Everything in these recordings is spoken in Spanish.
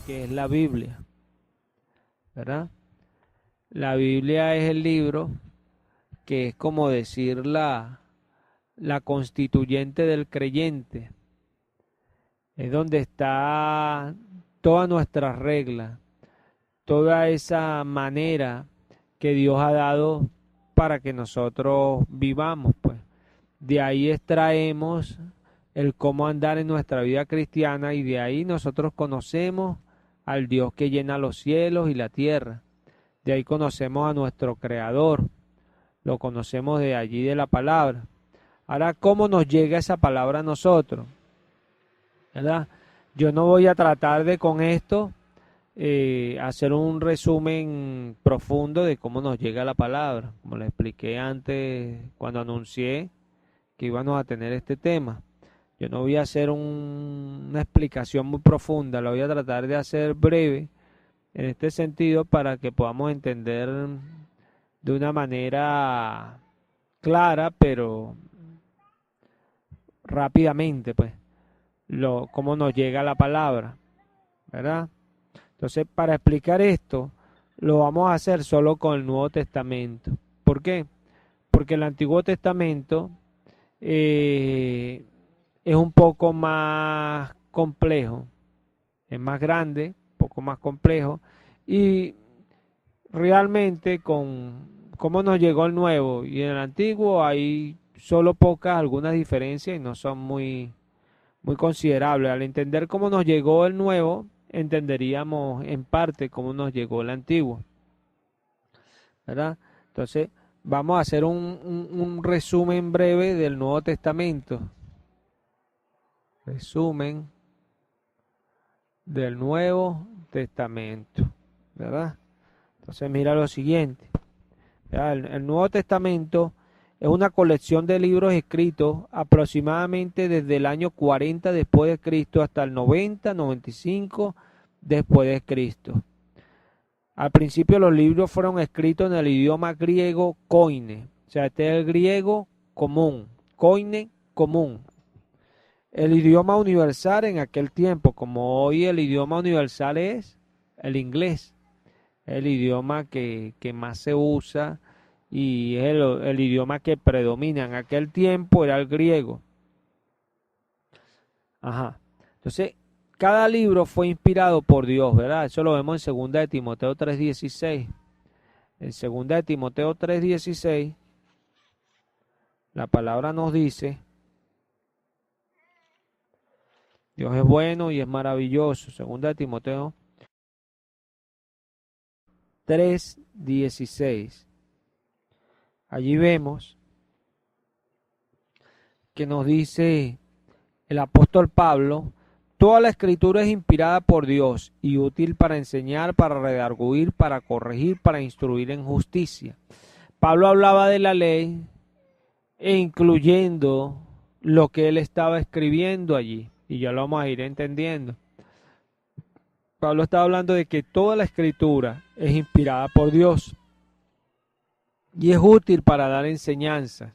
que es la Biblia, ¿verdad? La Biblia es el libro que es como decir la constituyente del creyente. Es donde está todas nuestras reglas, toda esa manera que Dios ha dado para que nosotros vivamos, pues. De ahí extraemos el cómo andar en nuestra vida cristiana y de ahí nosotros conocemos al Dios que llena los cielos y la tierra. De ahí conocemos a nuestro Creador, lo conocemos de allí de la palabra. Ahora, ¿cómo nos llega esa palabra a nosotros? ¿Verdad? Yo no voy a tratar de con esto hacer un resumen profundo de cómo nos llega la palabra, como le expliqué antes cuando anuncié que íbamos a tener este tema. Yo no voy a hacer una explicación muy profunda, la voy a tratar de hacer breve en este sentido para que podamos entender de una manera clara, pero rápidamente, pues, cómo nos llega la palabra, ¿verdad? Entonces, para explicar esto, lo vamos a hacer solo con el Nuevo Testamento. ¿Por qué? Porque el Antiguo Testamento eh, es un poco más complejo, es más grande, un poco más complejo, y realmente con cómo nos llegó el nuevo y en el antiguo hay solo pocas, algunas diferencias y no son muy considerables. Al entender cómo nos llegó el nuevo, entenderíamos en parte cómo nos llegó el antiguo, ¿verdad? Entonces, vamos a hacer un resumen breve del Nuevo Testamento. Resumen del Nuevo Testamento, ¿verdad? Entonces mira lo siguiente. El Nuevo Testamento es una colección de libros escritos aproximadamente desde el año 40 después de Cristo hasta el 95 después de Cristo. Al principio los libros fueron escritos en el idioma griego koine, o sea, este es el griego común, koine común. El idioma universal en aquel tiempo, como hoy el idioma universal es el inglés, el idioma que más se usa y es el idioma que predomina. En aquel tiempo era el griego. Ajá. Entonces, cada libro fue inspirado por Dios, ¿verdad? Eso lo vemos en segunda de Timoteo 3:16. En segunda de Timoteo 3:16, la palabra nos dice, Dios es bueno y es maravilloso. Segunda de Timoteo 3:16. Allí vemos que nos dice el apóstol Pablo, toda la escritura es inspirada por Dios y útil para enseñar, para redarguir, para corregir, para instruir en justicia. Pablo hablaba de la ley e incluyendo lo que él estaba escribiendo allí, y ya lo vamos a ir entendiendo. Pablo estaba hablando de que toda la escritura es inspirada por Dios y es útil para dar enseñanzas.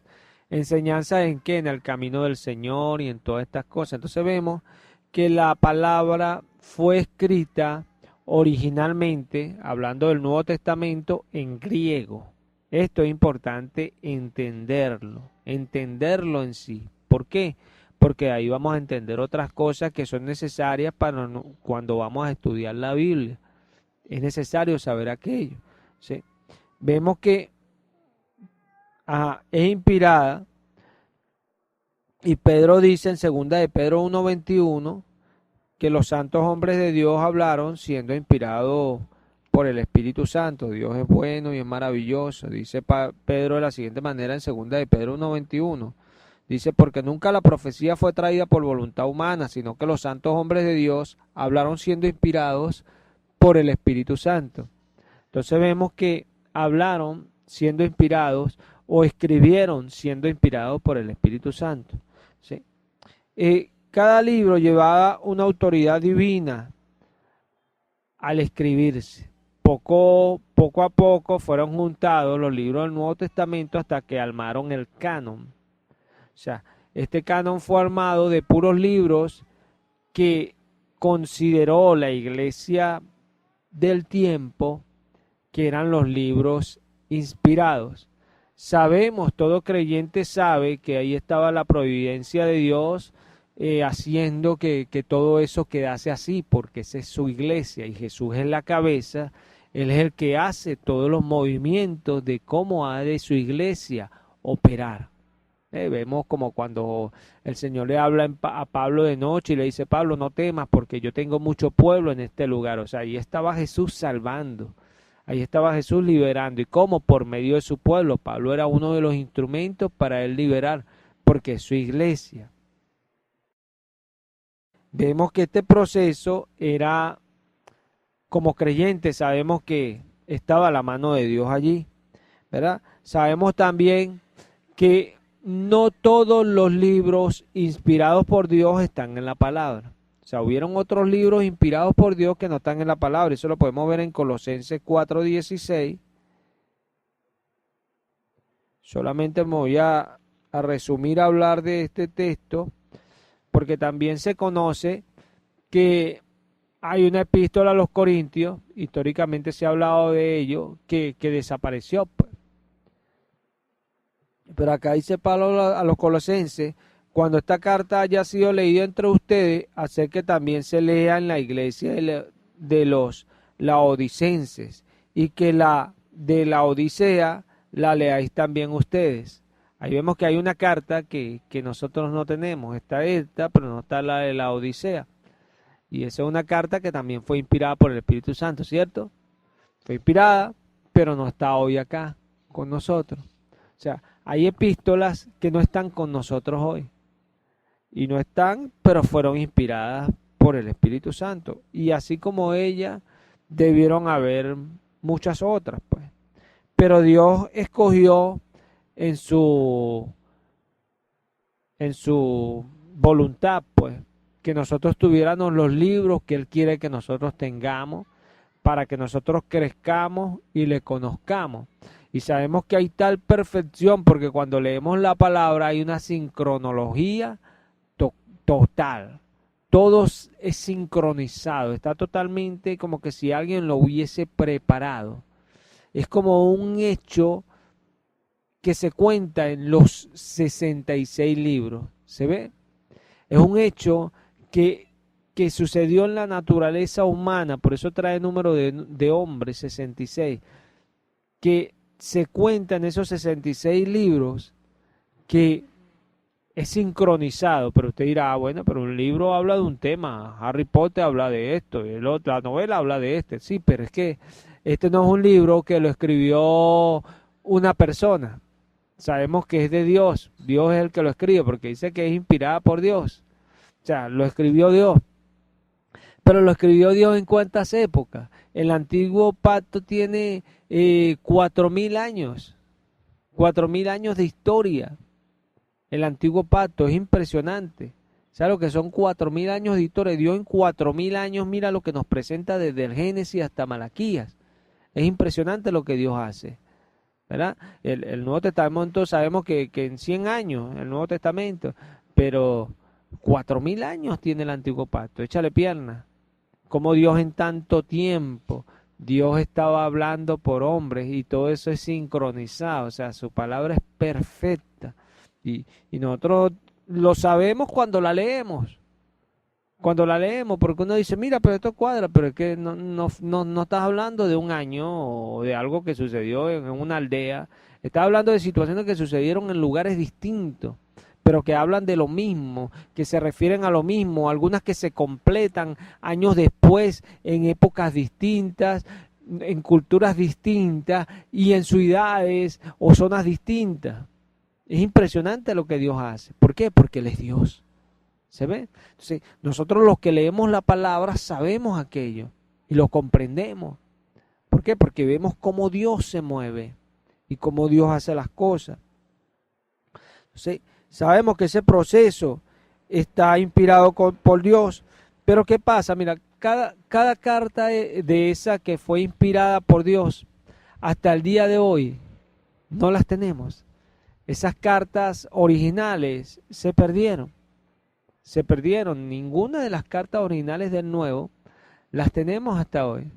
¿Enseñanzas en qué? En el camino del Señor y en todas estas cosas. Entonces vemos que la palabra fue escrita originalmente, hablando del Nuevo Testamento, en griego. Esto es importante entenderlo en sí. ¿Por qué? Porque ahí vamos a entender otras cosas que son necesarias para cuando vamos a estudiar la Biblia. Es necesario saber aquello. ¿Sí? Vemos que es inspirada y Pedro dice en segunda de Pedro 1:21 que los santos hombres de Dios hablaron siendo inspirados por el Espíritu Santo. Dios es bueno y es maravilloso. Dice Pedro de la siguiente manera en segunda de Pedro 1:21. Dice, porque nunca la profecía fue traída por voluntad humana, sino que los santos hombres de Dios hablaron siendo inspirados por el Espíritu Santo. Entonces vemos que hablaron siendo inspirados o escribieron siendo inspirados por el Espíritu Santo. ¿Sí? Cada libro llevaba una autoridad divina al escribirse. Poco a poco fueron juntados los libros del Nuevo Testamento hasta que armaron el canon. O sea, este canon fue armado de puros libros que consideró la iglesia del tiempo que eran los libros inspirados. Sabemos, todo creyente sabe que ahí estaba la providencia de Dios haciendo que todo eso quedase así, porque esa es su iglesia y Jesús es la cabeza. Él es el que hace todos los movimientos de cómo ha de su iglesia operar. Vemos como cuando el Señor le habla a Pablo de noche y le dice: Pablo, no temas porque yo tengo mucho pueblo en este lugar. O sea, ahí estaba Jesús salvando, ahí estaba Jesús liberando. Y como por medio de su pueblo, Pablo era uno de los instrumentos para él liberar, porque es su iglesia. Vemos que este proceso era, como creyentes, sabemos que estaba la mano de Dios allí, ¿verdad? Sabemos también que no todos los libros inspirados por Dios están en la palabra. O sea, hubieron otros libros inspirados por Dios que no están en la palabra. Eso lo podemos ver en Colosenses 4:16. Solamente me voy a resumir a hablar de este texto, porque también se conoce que hay una epístola a los Corintios, históricamente se ha hablado de ello, que desapareció. Pero acá dice Pablo a los Colosenses: cuando esta carta haya sido leída entre ustedes, hacer que también se lea en la iglesia de los laodicenses, y que la de la Odisea la leáis también ustedes. Ahí vemos que hay una carta que nosotros no tenemos. Está esta, pero no está la de la Odisea. Y esa es una carta que también fue inspirada por el Espíritu Santo, ¿cierto? Fue inspirada, pero no está hoy acá con nosotros. O sea, hay epístolas que no están con nosotros hoy. Y no están, pero fueron inspiradas por el Espíritu Santo. Y así como ella, debieron haber muchas otras, pues. Pero Dios escogió en su voluntad, pues, que nosotros tuviéramos los libros que Él quiere que nosotros tengamos, para que nosotros crezcamos y le conozcamos. Y sabemos que hay tal perfección, porque cuando leemos la palabra hay una sincronología total. Todo es sincronizado, está totalmente como que si alguien lo hubiese preparado. Es como un hecho que se cuenta en los 66 libros. ¿Se ve? Es un hecho que sucedió en la naturaleza humana, por eso trae número de hombres, 66, que se cuenta en esos 66 libros, que es sincronizado. Pero usted dirá: bueno, pero un libro habla de un tema, Harry Potter habla de esto, la novela habla de este. Sí, pero es que este no es un libro que lo escribió una persona. Sabemos que es de Dios. Dios es el que lo escribe, porque dice que es inspirada por Dios. O sea, lo escribió Dios. Pero lo escribió Dios en cuántas épocas. El antiguo pacto tiene 4.000 años. 4.000 años de historia. El antiguo pacto es impresionante. ¿Sabes lo que son 4.000 años de historia? Dios en 4.000 años, mira lo que nos presenta desde el Génesis hasta Malaquías. Es impresionante lo que Dios hace, ¿verdad? El Nuevo Testamento sabemos que en 100 años, el Nuevo Testamento, pero 4.000 años tiene el antiguo pacto. Échale pierna. Como Dios en tanto tiempo, Dios estaba hablando por hombres y todo eso es sincronizado. O sea, su palabra es perfecta. Y nosotros lo sabemos cuando la leemos. Cuando la leemos, porque uno dice: mira, pero esto cuadra, pero es que no estás hablando de un año o de algo que sucedió en una aldea. Estás hablando de situaciones que sucedieron en lugares distintos, pero que hablan de lo mismo, que se refieren a lo mismo, algunas que se completan años después, en épocas distintas, en culturas distintas y en ciudades o zonas distintas. Es impresionante lo que Dios hace. ¿Por qué? Porque Él es Dios. ¿Se ve? Entonces, nosotros los que leemos la palabra sabemos aquello y lo comprendemos. ¿Por qué? Porque vemos cómo Dios se mueve y cómo Dios hace las cosas. Entonces, sabemos que ese proceso está inspirado por Dios. Pero ¿qué pasa? Mira, cada carta de esa que fue inspirada por Dios, hasta el día de hoy, no las tenemos. Esas cartas originales se perdieron. se perdieron. Ninguna de las cartas originales del Nuevo las tenemos hasta hoy.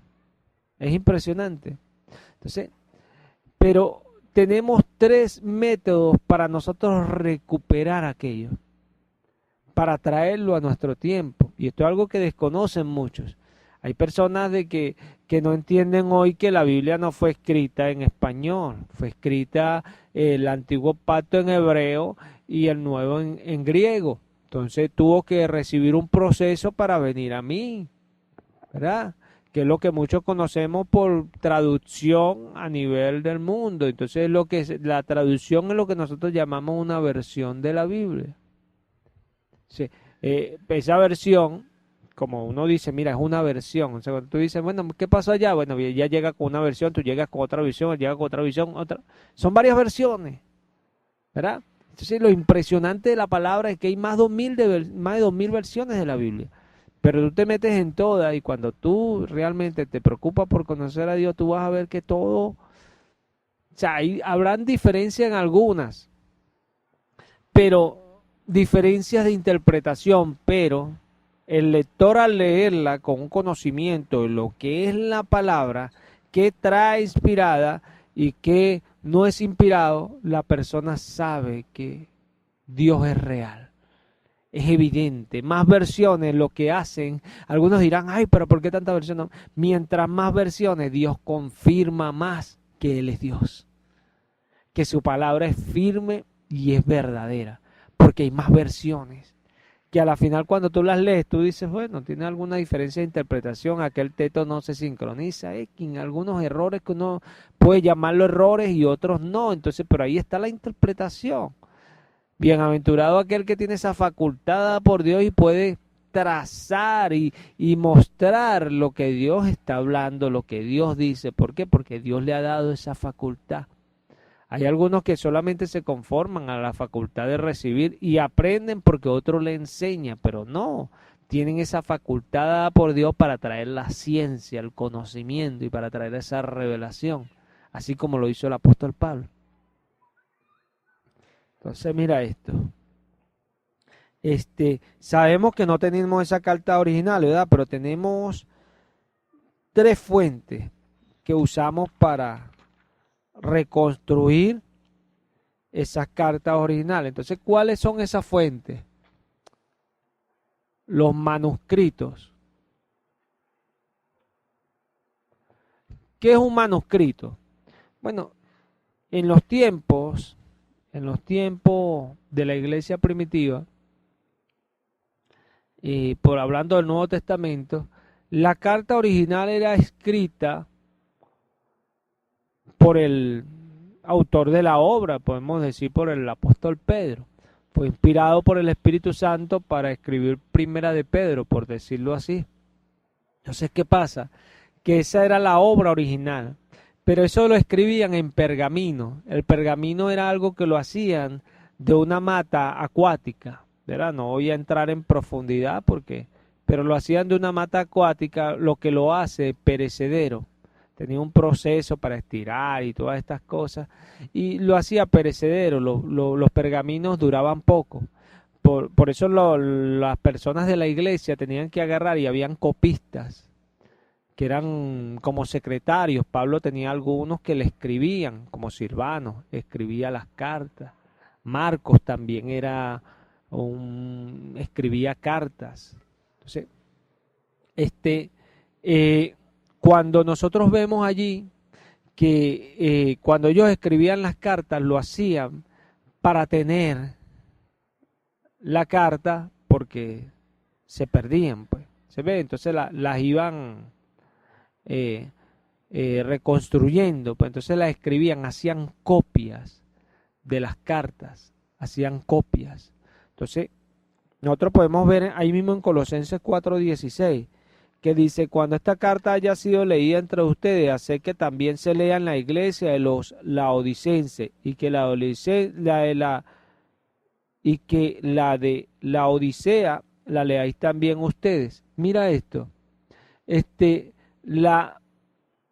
Es impresionante. Entonces, pero tenemos 3 métodos para nosotros recuperar aquello, para traerlo a nuestro tiempo. Y esto es algo que desconocen muchos. Hay personas que no entienden hoy que la Biblia no fue escrita en español, fue escrita el antiguo pacto en hebreo y el nuevo en griego. Entonces tuvo que recibir un proceso para venir a mí, ¿verdad? Que es lo que muchos conocemos por traducción a nivel del mundo. Entonces la traducción es lo que nosotros llamamos una versión de la Biblia. Sí, esa versión, como uno dice, mira, es una versión. O sea, cuando tú dices, bueno, ¿qué pasó allá? Bueno, ya llega con una versión, tú llegas con otra visión, él llega con otra visión, otra. Son varias versiones, ¿verdad? Entonces, lo impresionante de la palabra es que hay más de 2000 versiones de la Biblia. Pero tú te metes en todas y cuando tú realmente te preocupas por conocer a Dios, tú vas a ver que todo, o sea, habrán diferencias en algunas, pero diferencias de interpretación, pero el lector al leerla con un conocimiento de lo que es la palabra, que trae inspirada y que no es inspirado, la persona sabe que Dios es real. Es evidente, más versiones lo que hacen, algunos dirán, ay, pero ¿por qué tantas versiones? Mientras más versiones, Dios confirma más que Él es Dios, que su palabra es firme y es verdadera, porque hay más versiones, que a la final cuando tú las lees, tú dices, bueno, tiene alguna diferencia de interpretación, aquel texto no se sincroniza, en algunos errores que uno puede llamarlo errores y otros no, entonces, pero ahí está la interpretación. Bienaventurado aquel que tiene esa facultad dada por Dios y puede trazar y mostrar lo que Dios está hablando, lo que Dios dice. ¿Por qué? Porque Dios le ha dado esa facultad. Hay algunos que solamente se conforman a la facultad de recibir y aprenden porque otro le enseña, pero no, tienen esa facultad dada por Dios para traer la ciencia, el conocimiento y para traer esa revelación, así como lo hizo el apóstol Pablo. Entonces mira esto. Sabemos que no tenemos esa carta original, ¿verdad? Pero tenemos 3 fuentes que usamos para reconstruir esas cartas originales. Entonces, ¿cuáles son esas fuentes? Los manuscritos. ¿Qué es un manuscrito? Bueno, en los tiempos de la iglesia primitiva, por hablando del Nuevo Testamento, la carta original era escrita por el autor de la obra, podemos decir por el apóstol Pedro. Fue inspirado por el Espíritu Santo para escribir Primera de Pedro, por decirlo así. Entonces, ¿qué pasa? Que esa era la obra original, pero eso lo escribían en pergamino. El pergamino era algo que lo hacían de una mata acuática, ¿verdad? No voy a entrar en profundidad pero lo hacían de una mata acuática, lo que lo hace perecedero. Tenía un proceso para estirar y todas estas cosas, y lo hacía perecedero. Los pergaminos duraban poco. Por eso las personas de la iglesia tenían que agarrar, y habían copistas que eran como secretarios. Pablo tenía algunos que le escribían, como Silvano, escribía las cartas. Marcos también escribía cartas. Entonces, cuando nosotros vemos allí que cuando ellos escribían las cartas, lo hacían para tener la carta, porque se perdían, pues. ¿Se ve? Entonces las iban reconstruyendo, pues entonces las escribían, hacían copias de las cartas, hacían copias. Entonces, nosotros podemos ver ahí mismo en Colosenses 4:16, que dice, cuando esta carta haya sido leída entre ustedes, hace que también se lea en la iglesia de los laodicenses, y que la de la Odisea la leáis también ustedes. Mira esto, la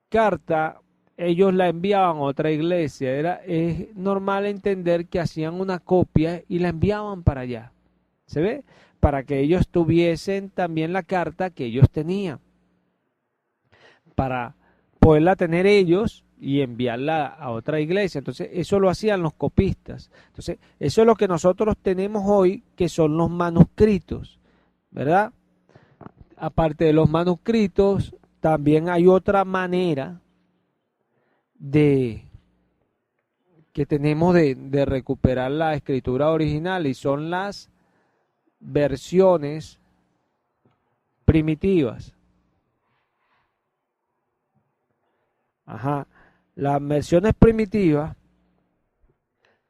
carta ellos la enviaban a otra iglesia, es normal entender que hacían una copia y la enviaban para allá. ¿Se ve? para que ellos tuviesen también la carta que ellos tenían, para poderla tener ellos y enviarla a otra iglesia. Entonces, eso lo hacían los copistas. Entonces, eso es lo que nosotros tenemos hoy, que son los manuscritos, ¿verdad? Aparte de los manuscritos, también hay otra manera que tenemos de recuperar la escritura original, y son las versiones primitivas. Ajá. Las versiones primitivas,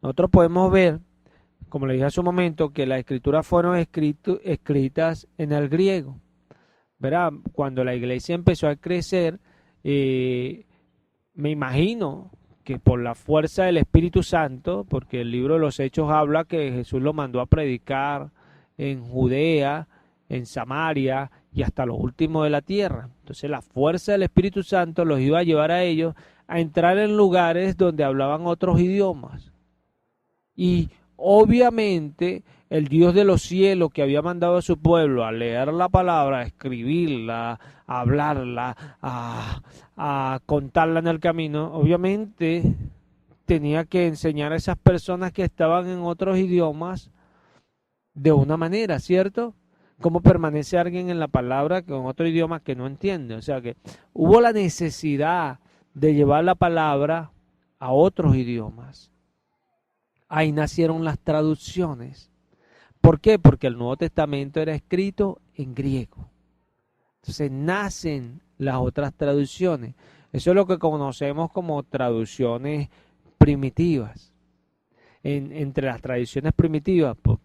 nosotros podemos ver, como le dije hace un momento, que las escrituras fueron escritas en el griego, ¿verdad? Cuando la iglesia empezó a crecer, me imagino que por la fuerza del Espíritu Santo, porque el libro de los Hechos habla que Jesús lo mandó a predicar en Judea, en Samaria y hasta los últimos de la tierra. Entonces la fuerza del Espíritu Santo los iba a llevar a ellos a entrar en lugares donde hablaban otros idiomas. Y obviamente el Dios de los cielos, que había mandado a su pueblo a leer la palabra, a escribirla, a hablarla, a contarla en el camino, obviamente tenía que enseñar a esas personas que estaban en otros idiomas de una manera, ¿cierto? ¿Cómo permanece alguien en la palabra con otro idioma que no entiende? O sea que hubo la necesidad de llevar la palabra a otros idiomas. Ahí nacieron las traducciones. ¿Por qué? Porque el Nuevo Testamento era escrito en griego. Entonces nacen las otras traducciones. Eso es lo que conocemos como traducciones primitivas. Entre las tradiciones primitivas, pues,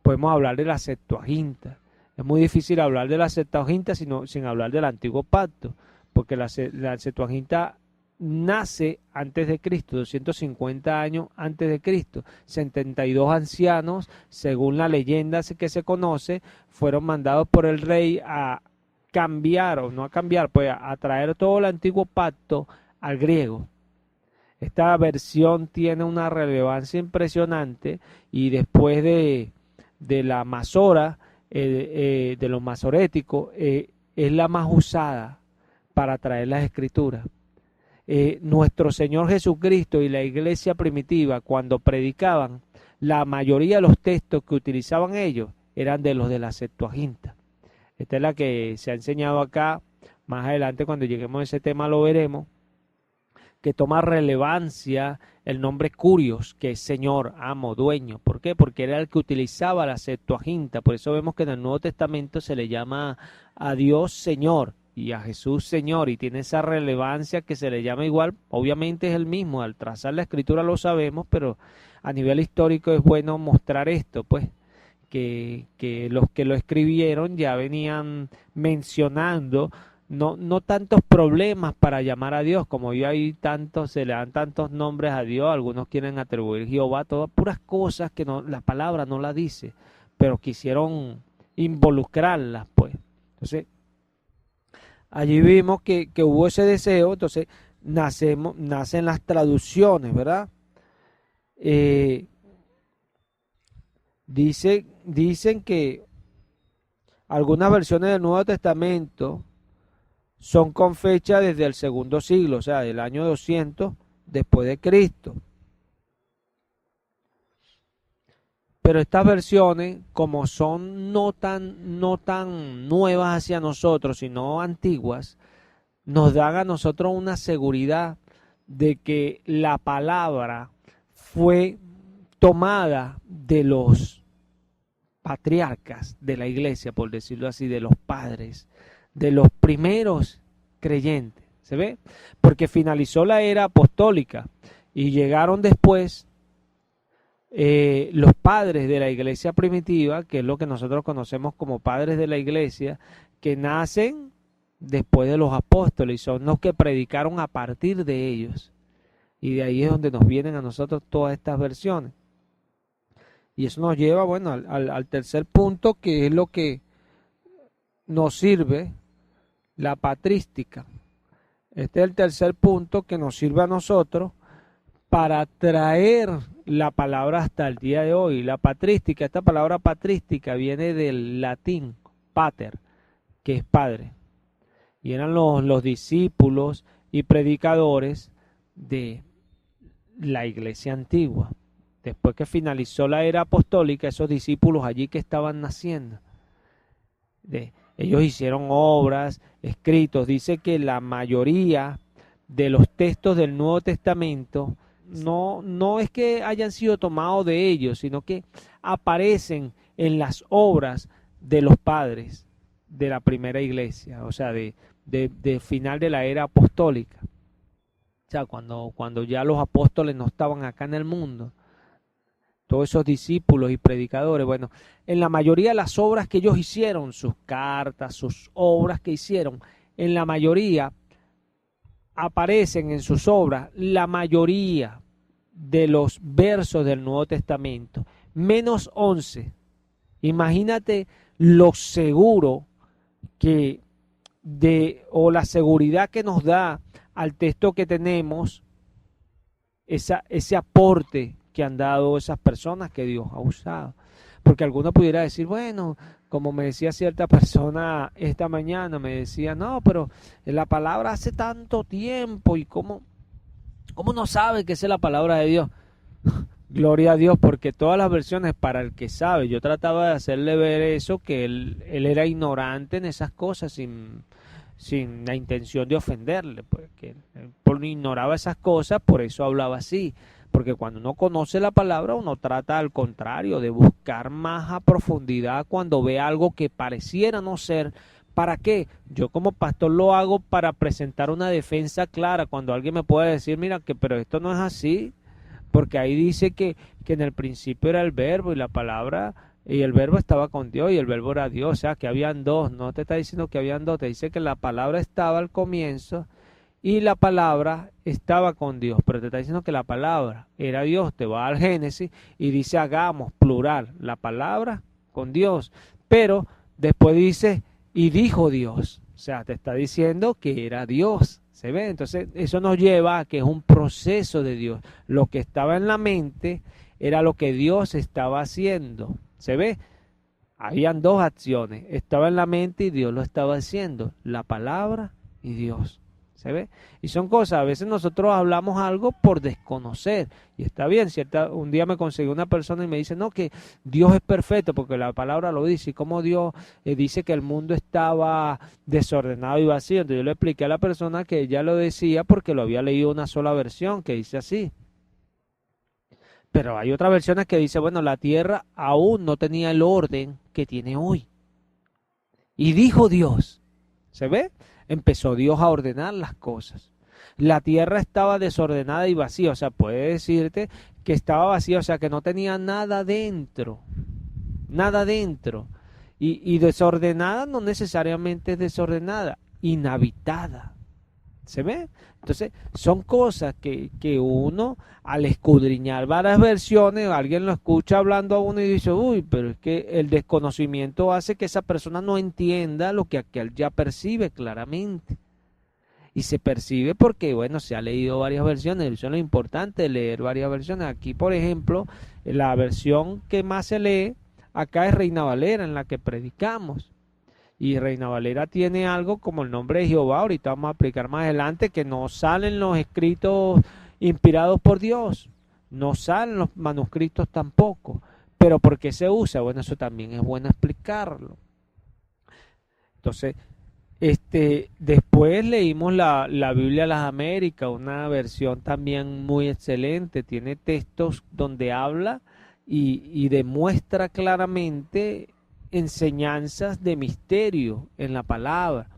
podemos hablar de la Septuaginta. Es muy difícil hablar de la Septuaginta sin hablar del Antiguo Pacto, porque la Septuaginta nace antes de Cristo, 250 años antes de Cristo. 72 ancianos, según la leyenda que se conoce, fueron mandados por el rey a cambiar, o no a cambiar, pues a traer todo el Antiguo Pacto al griego. Esta versión tiene una relevancia impresionante, y después de la Masora, de lo masorético, es la más usada para traer las escrituras. Nuestro Señor Jesucristo y la iglesia primitiva, cuando predicaban, la mayoría de los textos que utilizaban ellos eran de los de la Septuaginta. Esta es la que se ha enseñado acá. Más adelante, cuando lleguemos a ese tema, lo veremos, que toma relevancia el nombre Curios, que es Señor, amo, dueño. ¿Por qué? Porque era el que utilizaba la Septuaginta. Por eso vemos que en el Nuevo Testamento se le llama a Dios Señor y a Jesús Señor, y tiene esa relevancia que se le llama igual. Obviamente es el mismo, al trazar la escritura lo sabemos, pero a nivel histórico es bueno mostrar esto, pues, que los que lo escribieron ya venían mencionando no tantos problemas para llamar a Dios, como hoy hay tantos, se le dan tantos nombres a Dios, algunos quieren atribuir Jehová, todas puras cosas que no, la palabra no la dice, pero quisieron involucrarlas, pues. Entonces, allí vimos que hubo ese deseo. Entonces nacen las traducciones, ¿verdad? Dicen que algunas versiones del Nuevo Testamento son con fecha desde el segundo siglo, o sea, del año 200 después de Cristo. Pero estas versiones, como son no tan nuevas hacia nosotros, sino antiguas, nos dan a nosotros una seguridad de que la palabra fue tomada de los patriarcas de la iglesia, por decirlo así, de los padres, de los primeros creyentes. ¿Se ve? Porque finalizó la era apostólica y llegaron después los padres de la iglesia primitiva, que es lo que nosotros conocemos como padres de la iglesia, que nacen después de los apóstoles y son los que predicaron a partir de ellos. Y de ahí es donde nos vienen a nosotros todas estas versiones. Y eso nos lleva, bueno, al tercer punto, que es lo que nos sirve, la patrística. Este es el tercer punto que nos sirve a nosotros para traer la palabra hasta el día de hoy. La patrística, esta palabra patrística viene del latín pater, que es padre. Y eran los discípulos y predicadores de la iglesia antigua. Después que finalizó la era apostólica, esos discípulos allí que estaban naciendo, ellos hicieron obras, escritos. Dice que la mayoría de los textos del Nuevo Testamento no es que hayan sido tomados de ellos, sino que aparecen en las obras de los padres de la primera iglesia, o sea, de final de la era apostólica. O sea, cuando ya los apóstoles no estaban acá en el mundo, todos esos discípulos y predicadores, bueno, en la mayoría de las obras que ellos hicieron, sus cartas, sus obras que hicieron, en la mayoría aparecen en sus obras la mayoría de los versos del Nuevo Testamento, menos 11. Imagínate lo seguro que o la seguridad que nos da al texto que tenemos, ese aporte que han dado esas personas que Dios ha usado. Porque alguno pudiera decir, bueno, como me decía cierta persona esta mañana, me decía, no, pero la palabra hace tanto tiempo y cómo no sabe que esa es la palabra de Dios. Gloria a Dios, porque todas las versiones para el que sabe, yo trataba de hacerle ver eso, que él era ignorante en esas cosas sin la intención de ofenderle, porque él ignoraba esas cosas, por eso hablaba así. Porque cuando uno conoce la palabra, uno trata al contrario, de buscar más a profundidad cuando ve algo que pareciera no ser. ¿Para qué? Yo como pastor lo hago para presentar una defensa clara. Cuando alguien me puede decir, mira, pero esto no es así, porque ahí dice que en el principio era el verbo y la palabra, y el verbo estaba con Dios y el verbo era Dios, o sea, que habían dos. No te está diciendo que habían dos, te dice que la palabra estaba al comienzo y la palabra estaba con Dios, pero te está diciendo que la palabra era Dios. Te va al Génesis y dice hagamos, plural, la palabra con Dios, pero después dice y dijo Dios, o sea, te está diciendo que era Dios. ¿Se ve? Entonces eso nos lleva a que es un proceso de Dios. Lo que estaba en la mente era lo que Dios estaba haciendo. ¿Se ve? Habían dos acciones. Estaba en la mente y Dios lo estaba haciendo. La palabra y Dios. ¿Se ve? Y son cosas, a veces nosotros hablamos algo por desconocer. Y está bien, un día me conseguí una persona y me dice, no, que Dios es perfecto, porque la palabra lo dice. Y como Dios dice que el mundo estaba desordenado y vacío. Entonces yo le expliqué a la persona que ella lo decía porque lo había leído una sola versión que dice así. Pero hay otras versiones que dice, bueno, la tierra aún no tenía el orden que tiene hoy. Y dijo Dios, ¿se ve? Empezó Dios a ordenar las cosas. La tierra estaba desordenada y vacía, o sea, puede decirte que estaba vacía, o sea, que no tenía nada dentro, nada dentro. Y desordenada no necesariamente es desordenada, inhabitada. ¿Se ve? Entonces, son cosas que uno, al escudriñar varias versiones, alguien lo escucha hablando a uno y dice, uy, pero es que el desconocimiento hace que esa persona no entienda lo que aquel ya percibe claramente. Y se percibe porque, bueno, se ha leído varias versiones. Eso es lo importante, leer varias versiones. Aquí, por ejemplo, la versión que más se lee acá es Reina Valera, en la que predicamos. Y Reina Valera tiene algo como el nombre de Jehová, ahorita vamos a explicar más adelante, que no salen los escritos inspirados por Dios, no salen los manuscritos tampoco. Pero ¿por qué se usa? Bueno, eso también es bueno explicarlo. Entonces, después leímos la Biblia de las Américas, una versión también muy excelente, tiene textos donde habla y demuestra claramente enseñanzas de misterio en la palabra.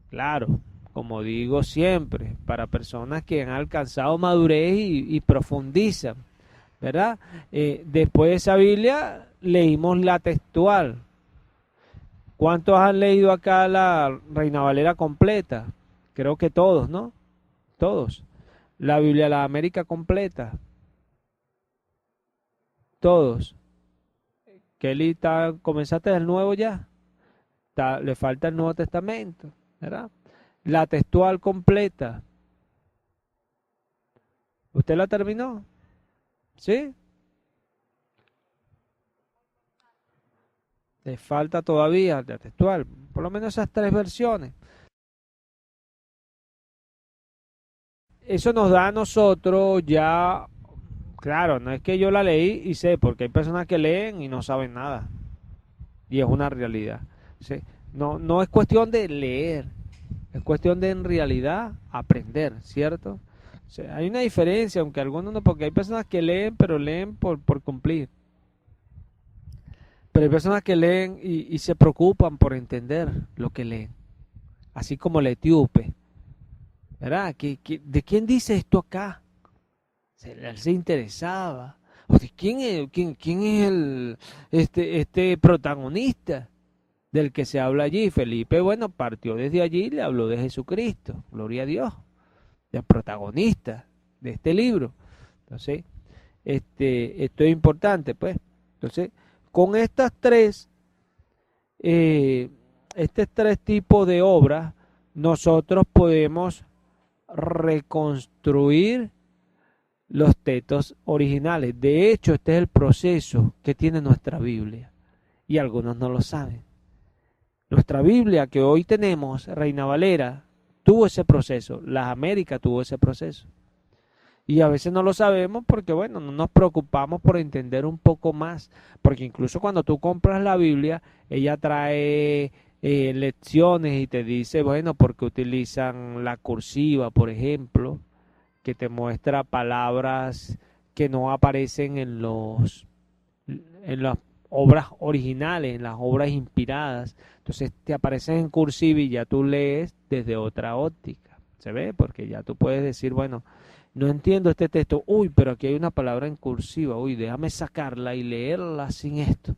Claro, como digo siempre, para personas que han alcanzado madurez y profundizan, ¿verdad? Después de esa Biblia leímos la textual. ¿Cuántos han leído acá la Reina Valera completa? Creo que todos, ¿no? Todos. La Biblia de la América completa. Todos. Kelly, ¿comenzaste el nuevo ya? Le falta el Nuevo Testamento, ¿verdad? La textual completa. ¿Usted la terminó? ¿Sí? Le falta todavía la textual, por lo menos esas tres versiones. Eso nos da a nosotros ya, claro, no es que yo la leí y sé, porque hay personas que leen y no saben nada. Y es una realidad. ¿Sí? No, no es cuestión de leer, es cuestión de en realidad aprender, ¿cierto? O sea, hay una diferencia, aunque algunos no, porque hay personas que leen, pero leen por cumplir. Pero hay personas que leen y se preocupan por entender lo que leen. Así como el etíope, ¿verdad? ¿De quién dice esto acá? Él se interesaba. ¿O de quién es este protagonista del que se habla allí? Felipe, bueno, partió desde allí y le habló de Jesucristo. Gloria a Dios. Del protagonista de este libro. Entonces, esto es importante, pues. Entonces, con estas estos tres tipos de obras, nosotros podemos reconstruir los textos originales. De hecho, este es el proceso que tiene nuestra Biblia y algunos no lo saben. Nuestra Biblia que hoy tenemos, Reina Valera, tuvo ese proceso. Las Américas tuvo ese proceso. Y a veces no lo sabemos porque, bueno, no nos preocupamos por entender un poco más. Porque incluso cuando tú compras la Biblia, ella trae lecciones y te dice, bueno, porque utilizan la cursiva, por ejemplo, que te muestra palabras que no aparecen en las obras originales, en las obras inspiradas. Entonces te aparecen en cursiva y ya tú lees desde otra óptica. ¿Se ve? Porque ya tú puedes decir, bueno, no entiendo este texto. Uy, pero aquí hay una palabra en cursiva. Uy, déjame sacarla y leerla sin esto.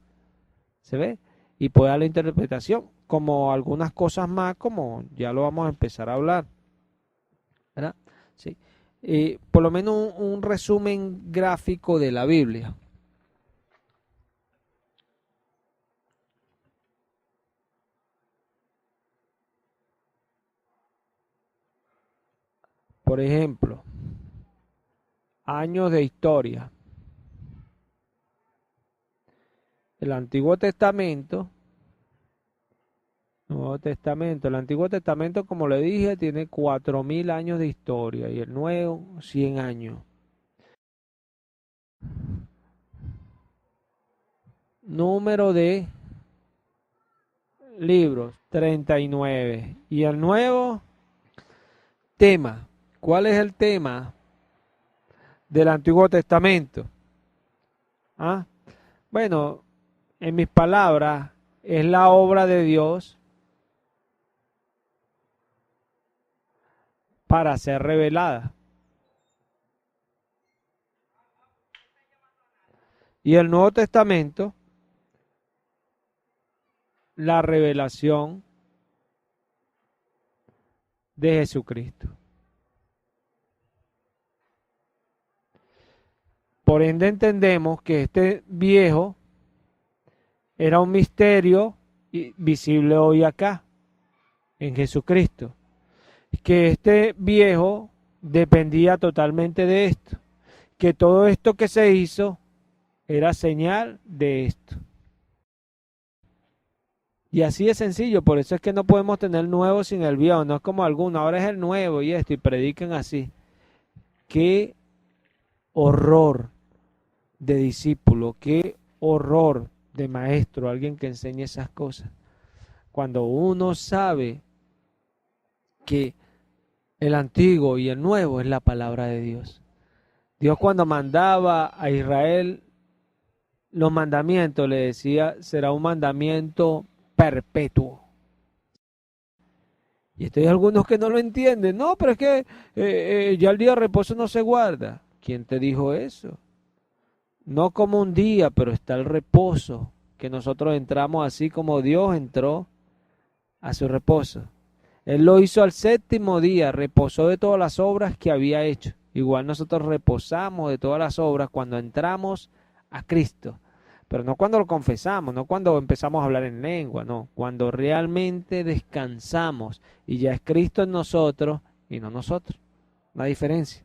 ¿Se ve? Y puede dar la interpretación, como algunas cosas más, como ya lo vamos a empezar a hablar. ¿Verdad? Sí. Por lo menos un resumen gráfico de la Biblia. Por ejemplo, años de historia. El Antiguo Testamento, Nuevo Testamento. El Antiguo Testamento, como le dije, tiene 4000 años de historia y el Nuevo 100 años. Número de libros, 39. Y el Nuevo tema. ¿Cuál es el tema del Antiguo Testamento? ¿Ah? Bueno, en mis palabras, es la obra de Dios para ser revelada. Y el Nuevo Testamento, la revelación de Jesucristo. Por ende entendemos que este viejo era un misterio visible hoy acá, en Jesucristo. Que este viejo dependía totalmente de esto. Que todo esto que se hizo era señal de esto. Y así es sencillo, por eso es que no podemos tener nuevo sin el viejo, no es como alguno, ahora es el nuevo y esto, y predican así. Qué horror de discípulo, qué horror de maestro, alguien que enseñe esas cosas. Cuando uno sabe que el antiguo y el nuevo es la palabra de Dios. Dios cuando mandaba a Israel los mandamientos, le decía, será un mandamiento perpetuo. Y esto hay algunos que no lo entienden. No, pero es que ya el día de reposo no se guarda. ¿Quién te dijo eso? No como un día, pero está el reposo, que nosotros entramos así como Dios entró a su reposo. Él lo hizo al séptimo día, reposó de todas las obras que había hecho. Igual nosotros reposamos de todas las obras cuando entramos a Cristo. Pero no cuando lo confesamos, no cuando empezamos a hablar en lengua, no. Cuando realmente descansamos y ya es Cristo en nosotros y no nosotros. Una diferencia.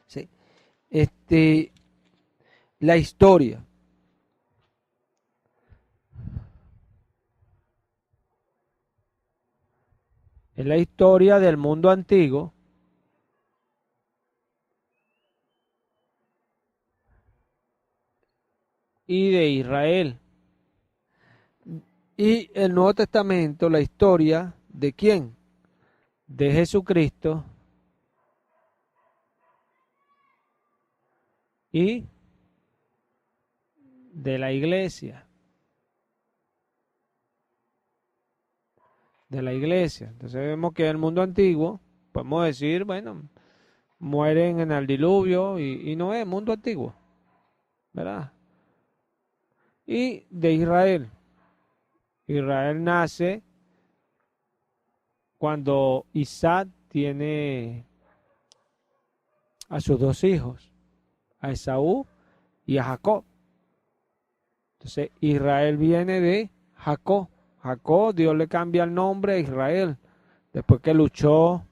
Sí. la historia. Es la historia del mundo antiguo y de Israel. Y el Nuevo Testamento, la historia de quién? De Jesucristo y de la iglesia. De la iglesia. Entonces vemos que el mundo antiguo, podemos decir, bueno, mueren en el diluvio y no es mundo antiguo, ¿verdad? Y de Israel. Israel nace cuando Isaac tiene a sus dos hijos, a Esaú y a Jacob. Entonces Israel viene de Jacob. Jacob, Dios le cambia el nombre a Israel, después que luchó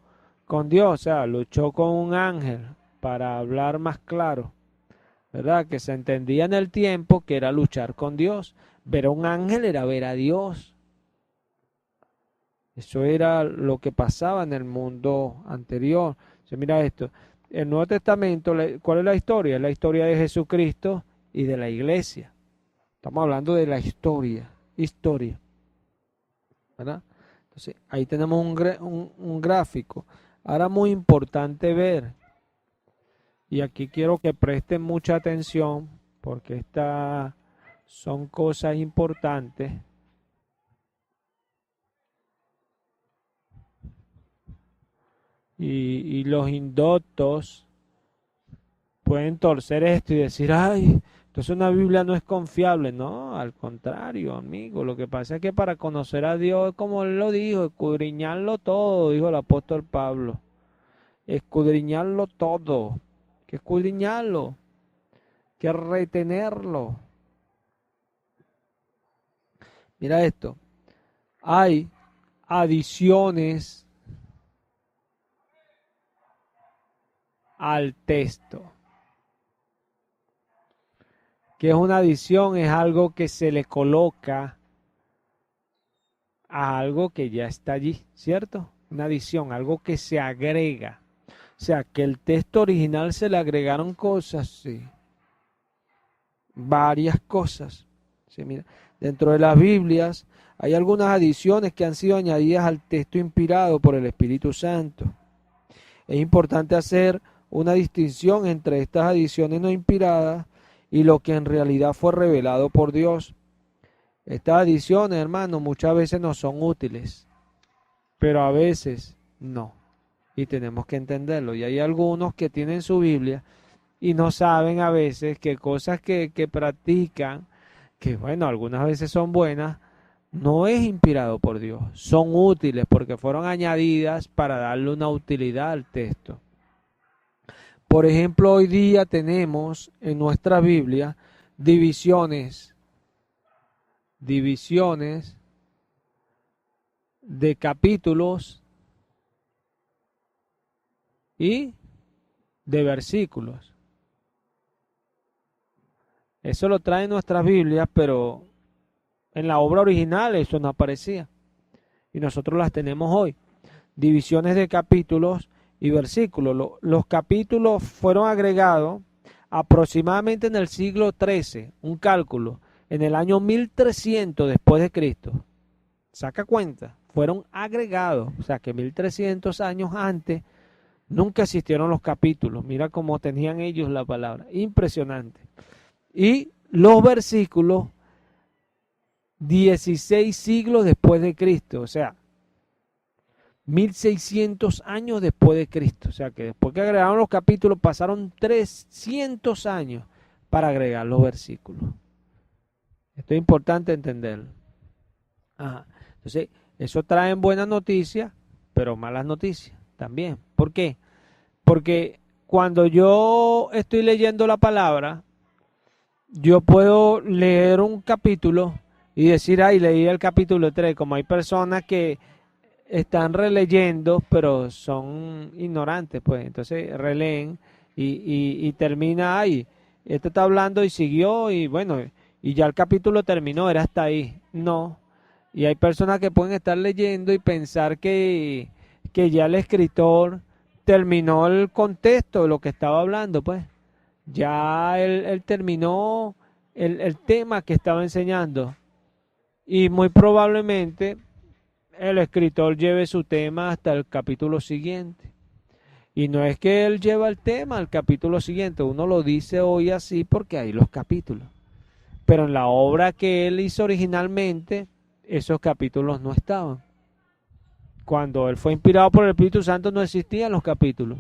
con Dios, o sea, luchó con un ángel para hablar más claro, ¿verdad? Que se entendía en el tiempo que era luchar con Dios. Ver a un ángel era ver a Dios. Eso era lo que pasaba en el mundo anterior. O mira esto, el Nuevo Testamento, ¿cuál es la historia? Es la historia de Jesucristo y de la iglesia. Estamos hablando de la historia, ¿verdad? Entonces, ahí tenemos un gráfico. Ahora muy importante ver, y aquí quiero que presten mucha atención, porque estas son cosas importantes. Y los indoctos pueden torcer esto y decir, ay, entonces una Biblia no es confiable. No, al contrario, amigo. Lo que pasa es que para conocer a Dios, como él lo dijo, escudriñarlo todo, dijo el apóstol Pablo. Escudriñarlo todo. Que escudriñarlo. Que retenerlo. Mira esto. Hay adiciones al texto. ¿Qué es una adición? Es algo que se le coloca a algo que ya está allí, ¿cierto? Una adición, algo que se agrega. O sea, que el texto original se le agregaron cosas, sí. Varias cosas. Sí, mira, dentro de las Biblias hay algunas adiciones que han sido añadidas al texto inspirado por el Espíritu Santo. Es importante hacer una distinción entre estas adiciones no inspiradas y lo que en realidad fue revelado por Dios. Estas adiciones, hermanos, muchas veces no son útiles, pero a veces no. Y tenemos que entenderlo. Y hay algunos que tienen su Biblia y no saben a veces que cosas que practican, que bueno, algunas veces son buenas, no es inspirado por Dios. Son útiles porque fueron añadidas para darle una utilidad al texto. Por ejemplo, hoy día tenemos en nuestra Biblia divisiones de capítulos y de versículos. Eso lo trae nuestras Biblias, pero en la obra original eso no aparecía. Y nosotros las tenemos hoy. Divisiones de capítulos y versículos. Los capítulos fueron agregados aproximadamente en el siglo XIII, un cálculo, en el año 1300 después de Cristo. Saca cuenta, fueron agregados, o sea que 1300 años antes nunca existieron los capítulos. Mira cómo tenían ellos la palabra, impresionante. Y los versículos 16 siglos después de Cristo, o sea, 1600 años después de Cristo. O sea que después que agregaron los capítulos pasaron 300 años para agregar los versículos. Esto es importante entenderlo. Ajá. Entonces, eso trae buenas noticias, pero malas noticias también. ¿Por qué? Porque cuando yo estoy leyendo la palabra, yo puedo leer un capítulo y decir, ay, leí el capítulo 3, como hay personas que están releyendo, pero son ignorantes, pues entonces releen y termina ahí. este está hablando y siguió y bueno, y ya el capítulo terminó, era hasta ahí. No. Y hay personas que pueden estar leyendo y pensar que ya el escritor terminó el contexto de lo que estaba hablando, pues. Ya él terminó el tema que estaba enseñando. Y muy probablemente el escritor lleve su tema hasta el capítulo siguiente. Y no es que él lleva el tema al capítulo siguiente, uno lo dice hoy así porque hay los capítulos. Pero en la obra que él hizo originalmente, esos capítulos no estaban. Cuando él fue inspirado por el Espíritu Santo no existían los capítulos.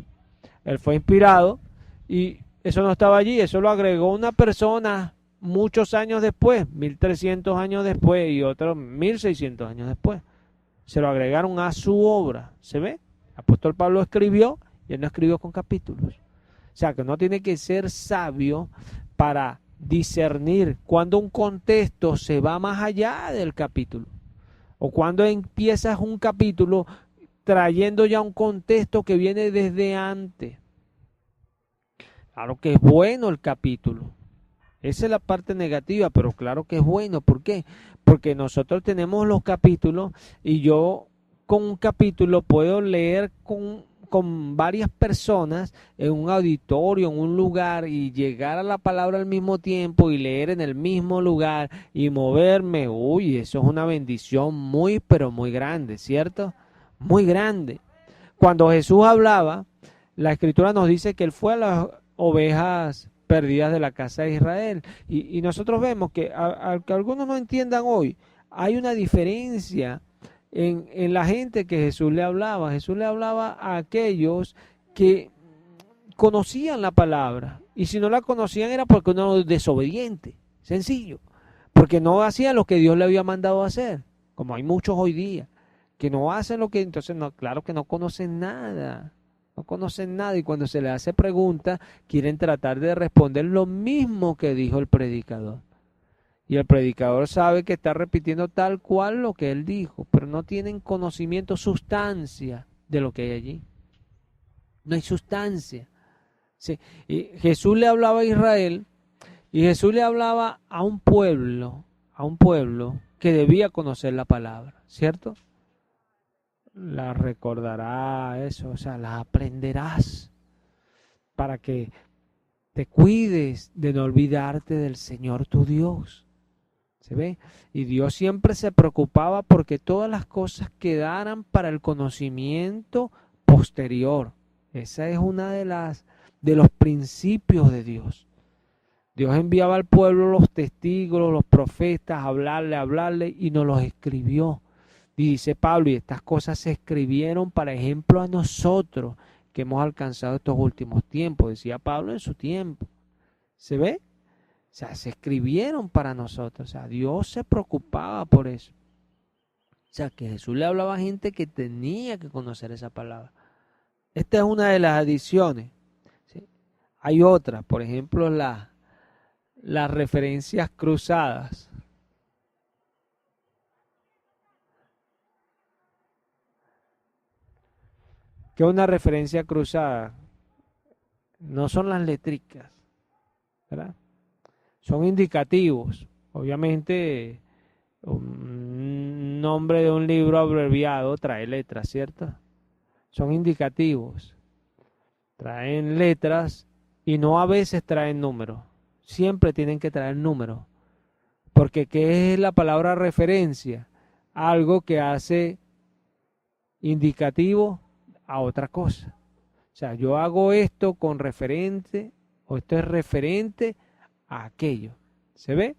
Él fue inspirado y eso no estaba allí, eso lo agregó una persona muchos años después, 1300 años después y otros 1600 años después. Se lo agregaron a su obra, ¿se ve? El apóstol Pablo escribió y él no escribió con capítulos. O sea que no tiene que ser sabio para discernir cuando un contexto se va más allá del capítulo o cuando empiezas un capítulo trayendo ya un contexto que viene desde antes. Claro que es bueno el capítulo. Esa es la parte negativa, pero claro que es bueno. ¿Por qué? Porque nosotros tenemos los capítulos y yo con un capítulo puedo leer con varias personas en un auditorio, en un lugar y llegar a la palabra al mismo tiempo y leer en el mismo lugar y moverme. Uy, eso es una bendición muy, pero muy grande, ¿cierto? Muy grande. Cuando Jesús hablaba, la Escritura nos dice que él fue a las ovejas perdidas de la casa de Israel. Y nosotros vemos que, que algunos no entiendan hoy, hay una diferencia en la gente que Jesús le hablaba. Jesús le hablaba a aquellos que conocían la palabra. Y si no la conocían era porque uno era desobediente. Sencillo. Porque no hacían lo que Dios le había mandado hacer. Como hay muchos hoy día. Que no hacen lo que... Entonces, no, claro que no conocen nada. No conocen nada y cuando se les hace pregunta quieren tratar de responder lo mismo que dijo el predicador. Y el predicador sabe que está repitiendo tal cual lo que él dijo, pero no tienen conocimiento, sustancia de lo que hay allí. No hay sustancia. Sí. Y Jesús le hablaba a Israel y Jesús le hablaba a un pueblo que debía conocer la palabra, ¿cierto? La recordará eso, o sea, la aprenderás para que te cuides de no olvidarte del Señor tu Dios. ¿Se ve? Y Dios siempre se preocupaba porque todas las cosas quedaran para el conocimiento posterior. Esa es una de los principios de Dios. Dios enviaba al pueblo los testigos, los profetas, a hablarle y nos los escribió. Y dice Pablo, y estas cosas se escribieron para ejemplo a nosotros que hemos alcanzado estos últimos tiempos, decía Pablo en su tiempo. ¿Se ve? O sea, se escribieron para nosotros. O sea, Dios se preocupaba por eso. O sea, que Jesús le hablaba a gente que tenía que conocer esa palabra. Esta es una de las adiciones. ¿Sí? Hay otras, por ejemplo, las referencias cruzadas. ¿Qué es una referencia cruzada? No son las letricas, ¿verdad? Son indicativos. Obviamente, un nombre de un libro abreviado trae letras, ¿cierto? Son indicativos. Traen letras y no a veces traen números. Siempre tienen que traer números. Porque ¿qué es la palabra referencia? Algo que hace indicativo a otra cosa. O sea, yo hago esto con referente o esto es referente a aquello. ¿Se ve?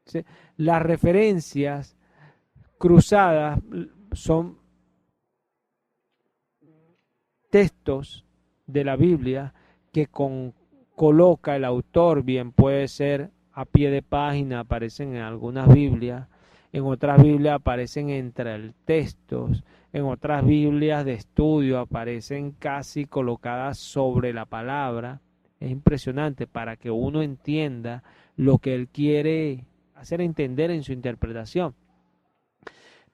¿Sí? Las referencias cruzadas son textos de la Biblia que coloca el autor, bien puede ser a pie de página, aparecen en algunas Biblias, en otras Biblias aparecen entre el textos, en otras Biblias de estudio aparecen casi colocadas sobre la palabra. Es impresionante para que uno entienda lo que él quiere hacer entender en su interpretación.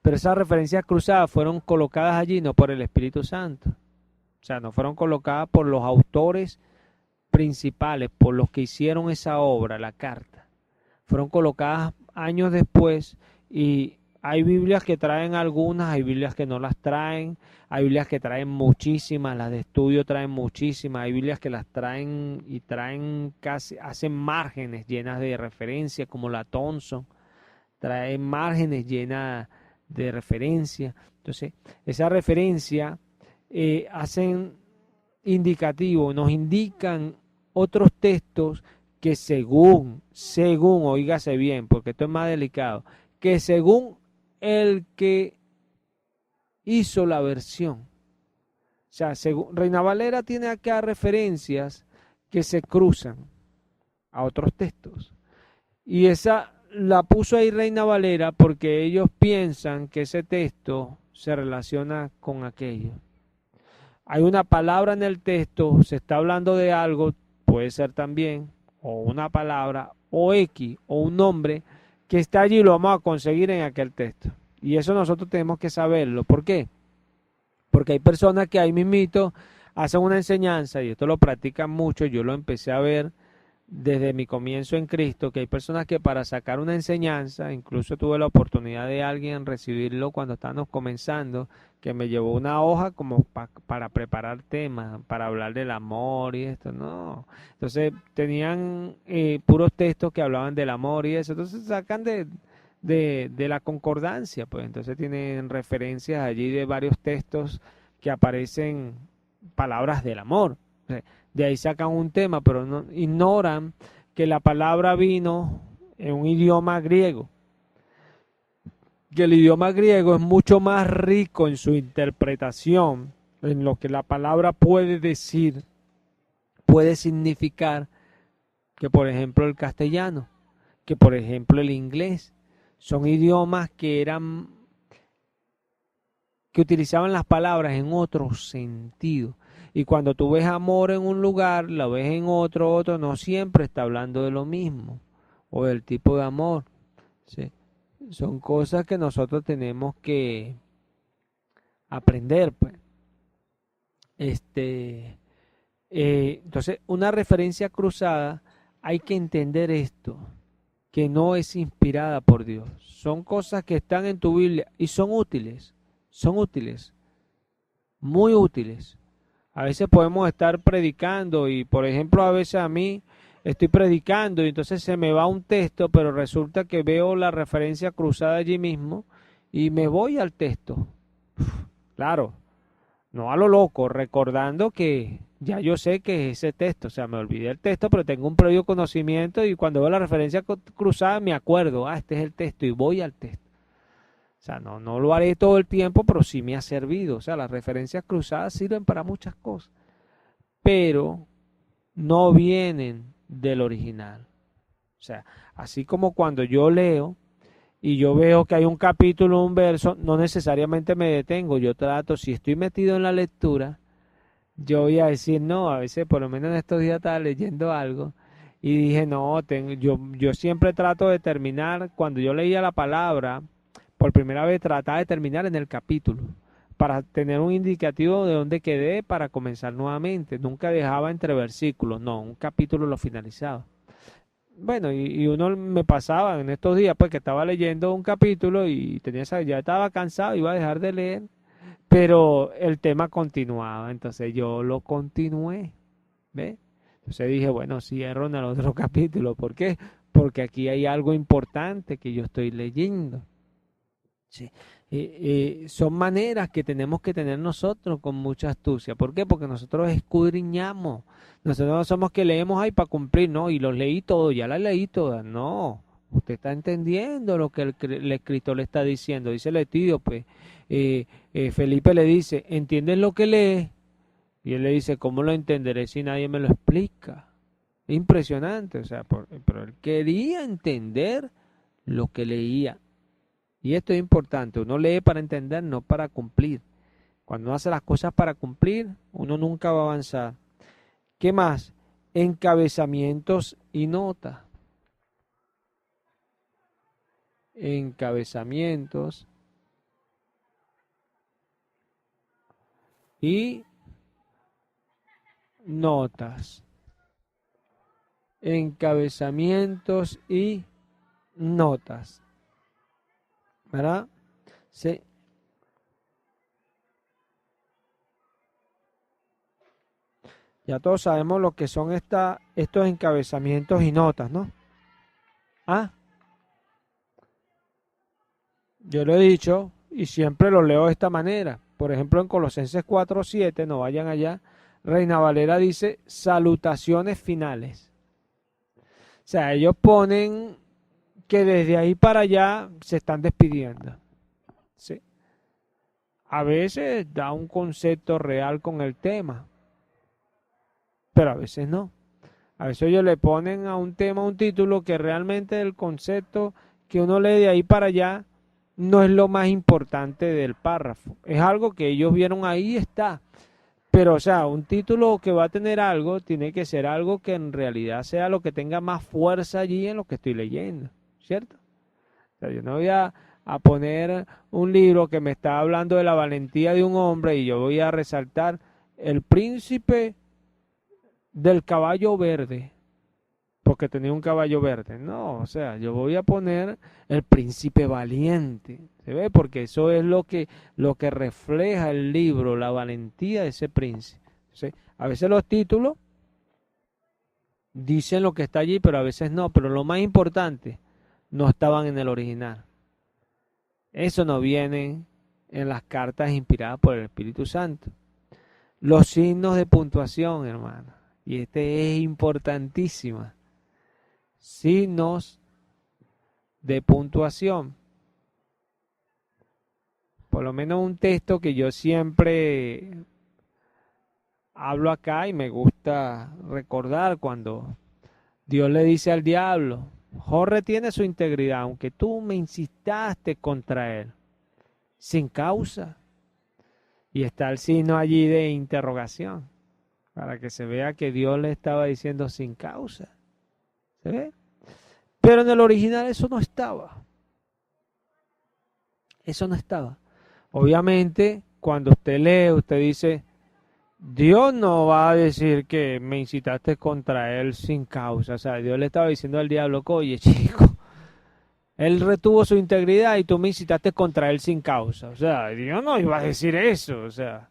Pero esas referencias cruzadas fueron colocadas allí no por el Espíritu Santo. O sea, no fueron colocadas por los autores principales por los que hicieron esa obra, la carta, fueron colocadas años después y hay Biblias que traen algunas, hay Biblias que no las traen, hay Biblias que traen muchísimas, las de estudio traen muchísimas, hay Biblias que las traen y traen casi, hacen márgenes llenas de referencias como la Thompson, traen márgenes llenas de referencia. Entonces, esa referencia hacen indicativo, nos indican otros textos que según, oígase bien, porque esto es más delicado, que según el que hizo la versión, o sea, según Reina Valera tiene acá referencias que se cruzan a otros textos. Y esa la puso ahí Reina Valera porque ellos piensan que ese texto se relaciona con aquello. Hay una palabra en el texto, se está hablando de algo, puede ser también, o una palabra, o X, o un nombre, que está allí y lo vamos a conseguir en aquel texto. Y eso nosotros tenemos que saberlo. ¿Por qué? Porque hay personas que ahí mismito hacen una enseñanza, y esto lo practican mucho, yo lo empecé a ver desde mi comienzo en Cristo, que hay personas que para sacar una enseñanza, incluso tuve la oportunidad de alguien recibirlo cuando estábamos comenzando, que me llevó una hoja como para preparar temas, para hablar del amor y esto, no. Entonces tenían puros textos que hablaban del amor y eso, entonces sacan de la concordancia, pues entonces tienen referencias allí de varios textos que aparecen palabras del amor. De ahí sacan un tema, pero no, ignoran que la palabra vino en un idioma griego, que el idioma griego es mucho más rico en su interpretación, en lo que la palabra puede decir, puede significar, que por ejemplo el castellano, que por ejemplo el inglés. Son idiomas que utilizaban las palabras en otro sentido. Y cuando tú ves amor en un lugar, lo ves en otro, no siempre está hablando de lo mismo o del tipo de amor. ¿Sí? Son cosas que nosotros tenemos que aprender, pues. Entonces, una referencia cruzada, hay que entender esto, que no es inspirada por Dios. Son cosas que están en tu Biblia y son útiles, muy útiles. A veces podemos estar predicando y, por ejemplo, a veces a mí estoy predicando y entonces se me va un texto, pero resulta que veo la referencia cruzada allí mismo y me voy al texto. Claro, no a lo loco, recordando que ya yo sé que es ese texto, o sea, me olvidé el texto, pero tengo un previo conocimiento y cuando veo la referencia cruzada me acuerdo, este es el texto y voy al texto. O sea, no lo haré todo el tiempo, pero sí me ha servido. O sea, las referencias cruzadas sirven para muchas cosas, pero no vienen del original. O sea, así como cuando yo leo y yo veo que hay un capítulo, un verso, no necesariamente me detengo. Yo trato, si estoy metido en la lectura, yo voy a decir, no, a veces por lo menos en estos días estaba leyendo algo y dije, no, yo siempre trato de terminar, cuando yo leía la palabra, por primera vez trataba de terminar en el capítulo, para tener un indicativo de dónde quedé para comenzar nuevamente. Nunca dejaba entre versículos, no, un capítulo lo finalizaba. Bueno, y uno me pasaba en estos días, pues que estaba leyendo un capítulo y ya estaba cansado, iba a dejar de leer, pero el tema continuaba, entonces yo lo continué, ¿ves? Entonces dije, bueno, cierro en el otro capítulo, ¿por qué? Porque aquí hay algo importante que yo estoy leyendo. Sí. Son maneras que tenemos que tener nosotros con mucha astucia. ¿Por qué? Porque nosotros escudriñamos. Nosotros no somos que leemos ahí para cumplir, ¿no? Y los leí todos, ya las leí todas. No, usted está entendiendo lo que el escritor le está diciendo. Dice el etíope, Felipe le dice, ¿entiendes lo que lee? Y él le dice, ¿cómo lo entenderé si nadie me lo explica? Impresionante, o sea, pero él quería entender lo que leía. Y esto es importante, uno lee para entender, no para cumplir. Cuando uno hace las cosas para cumplir, uno nunca va a avanzar. ¿Qué más? Encabezamientos y notas. Encabezamientos y notas. encabezamientos y notas, ¿verdad? Sí. Ya todos sabemos lo que son estos encabezamientos y notas, ¿no? Ah, yo lo he dicho y siempre lo leo de esta manera. Por ejemplo, en Colosenses 4:7, no vayan allá, Reina Valera dice salutaciones finales. O sea, ellos ponen que desde ahí para allá se están despidiendo. ¿Sí? A veces da un concepto real con el tema, pero a veces no. A veces ellos le ponen a un tema un título que realmente el concepto que uno lee de ahí para allá no es lo más importante del párrafo. Es algo que ellos vieron ahí y está. Pero, o sea, un título que va a tener algo, tiene que ser algo que en realidad sea lo que tenga más fuerza allí en lo que estoy leyendo, ¿cierto? O sea, yo no voy a poner un libro que me está hablando de la valentía de un hombre y yo voy a resaltar el príncipe del caballo verde, porque tenía un caballo verde. No, o sea, yo voy a poner el príncipe valiente, ¿se ve? Porque eso es lo que refleja el libro, la valentía de ese príncipe. ¿Sí? A veces los títulos dicen lo que está allí, pero a veces no. Pero lo más importante, no estaban en el original. Eso no viene en las cartas inspiradas por el Espíritu Santo. Los signos de puntuación, hermano. Y este es importantísima. Signos de puntuación. Por lo menos un texto que yo siempre hablo acá y me gusta recordar cuando Dios le dice al diablo, Job retiene su integridad, aunque tú me incitaste contra él, sin causa. Y está el signo allí de interrogación, para que se vea que Dios le estaba diciendo sin causa. ¿Se ve? Pero en el original eso no estaba. Eso no estaba. Obviamente, cuando usted lee, usted dice, Dios no va a decir que me incitaste contra él sin causa. O sea, Dios le estaba diciendo al diablo, oye, chico, él retuvo su integridad y tú me incitaste contra él sin causa. O sea, Dios no iba a decir eso. O sea,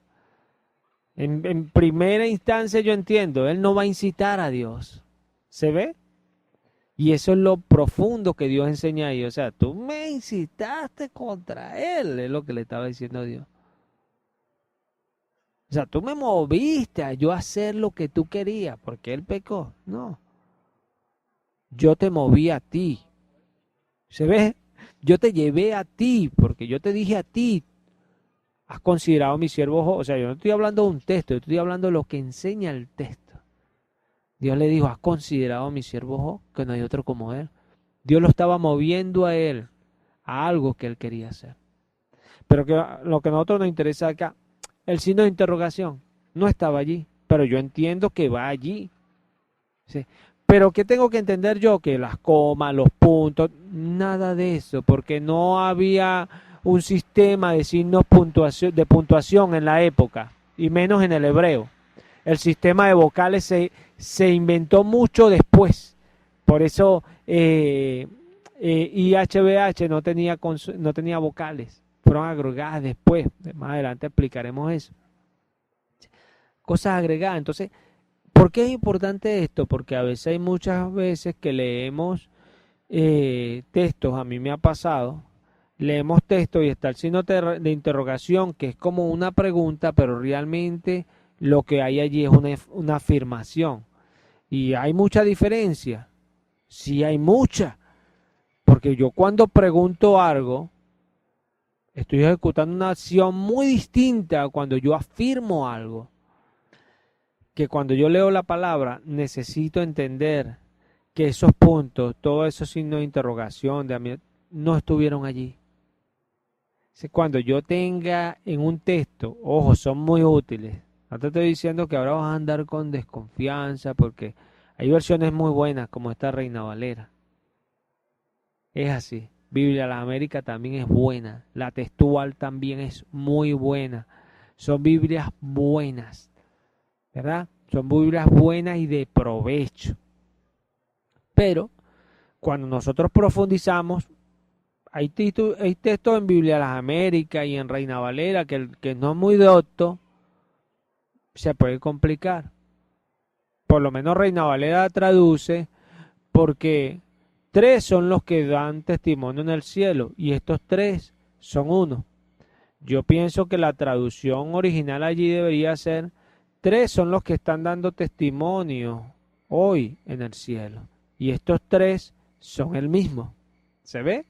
en primera instancia yo entiendo, él no va a incitar a Dios. ¿Se ve? Y eso es lo profundo que Dios enseña ahí. O sea, tú me incitaste contra él, es lo que le estaba diciendo Dios. O sea, tú me moviste a yo hacer lo que tú querías, porque él pecó. No, yo te moví a ti. ¿Se ve? Yo te llevé a ti, porque yo te dije a ti, has considerado a mi siervo Job. O sea, yo no estoy hablando de un texto, yo estoy hablando de lo que enseña el texto. Dios le dijo, has considerado a mi siervo Job, que no hay otro como él. Dios lo estaba moviendo a él, a algo que él quería hacer. Pero que lo que a nosotros nos interesa acá, el signo de interrogación no estaba allí, pero yo entiendo que va allí. ¿Sí? Pero ¿qué tengo que entender yo? Que las comas, los puntos, nada de eso, porque no había un sistema de signos de puntuación en la época, y menos en el hebreo. El sistema de vocales se inventó mucho después. Por eso IHBH no tenía vocales. Fueron agregadas después. Más adelante explicaremos eso. Cosas agregadas. Entonces, ¿por qué es importante esto? Porque a veces hay muchas veces que leemos textos, a mí me ha pasado, leemos textos y está el signo de interrogación, que es como una pregunta, pero realmente lo que hay allí es una afirmación. Y hay mucha diferencia. Sí hay mucha. Porque yo cuando pregunto algo, estoy ejecutando una acción muy distinta a cuando yo afirmo algo. Que cuando yo leo la palabra, necesito entender que esos puntos, todos esos signos de interrogación, no estuvieron allí. Cuando yo tenga en un texto, ojo, son muy útiles. No te estoy diciendo que ahora vas a andar con desconfianza porque hay versiones muy buenas como esta Reina Valera. Es así. Biblia de las Américas también es buena. La textual también es muy buena. Son Biblias buenas, ¿verdad? Son Biblias buenas y de provecho. Pero cuando nosotros profundizamos, hay textos en Biblia de las Américas y en Reina Valera que no es muy docto, se puede complicar. Por lo menos Reina Valera traduce porque 3 son los que dan testimonio en el cielo y estos 3 son uno. Yo pienso que la traducción original allí debería ser 3 son los que están dando testimonio hoy en el cielo y estos 3 son el mismo. ¿Se ve?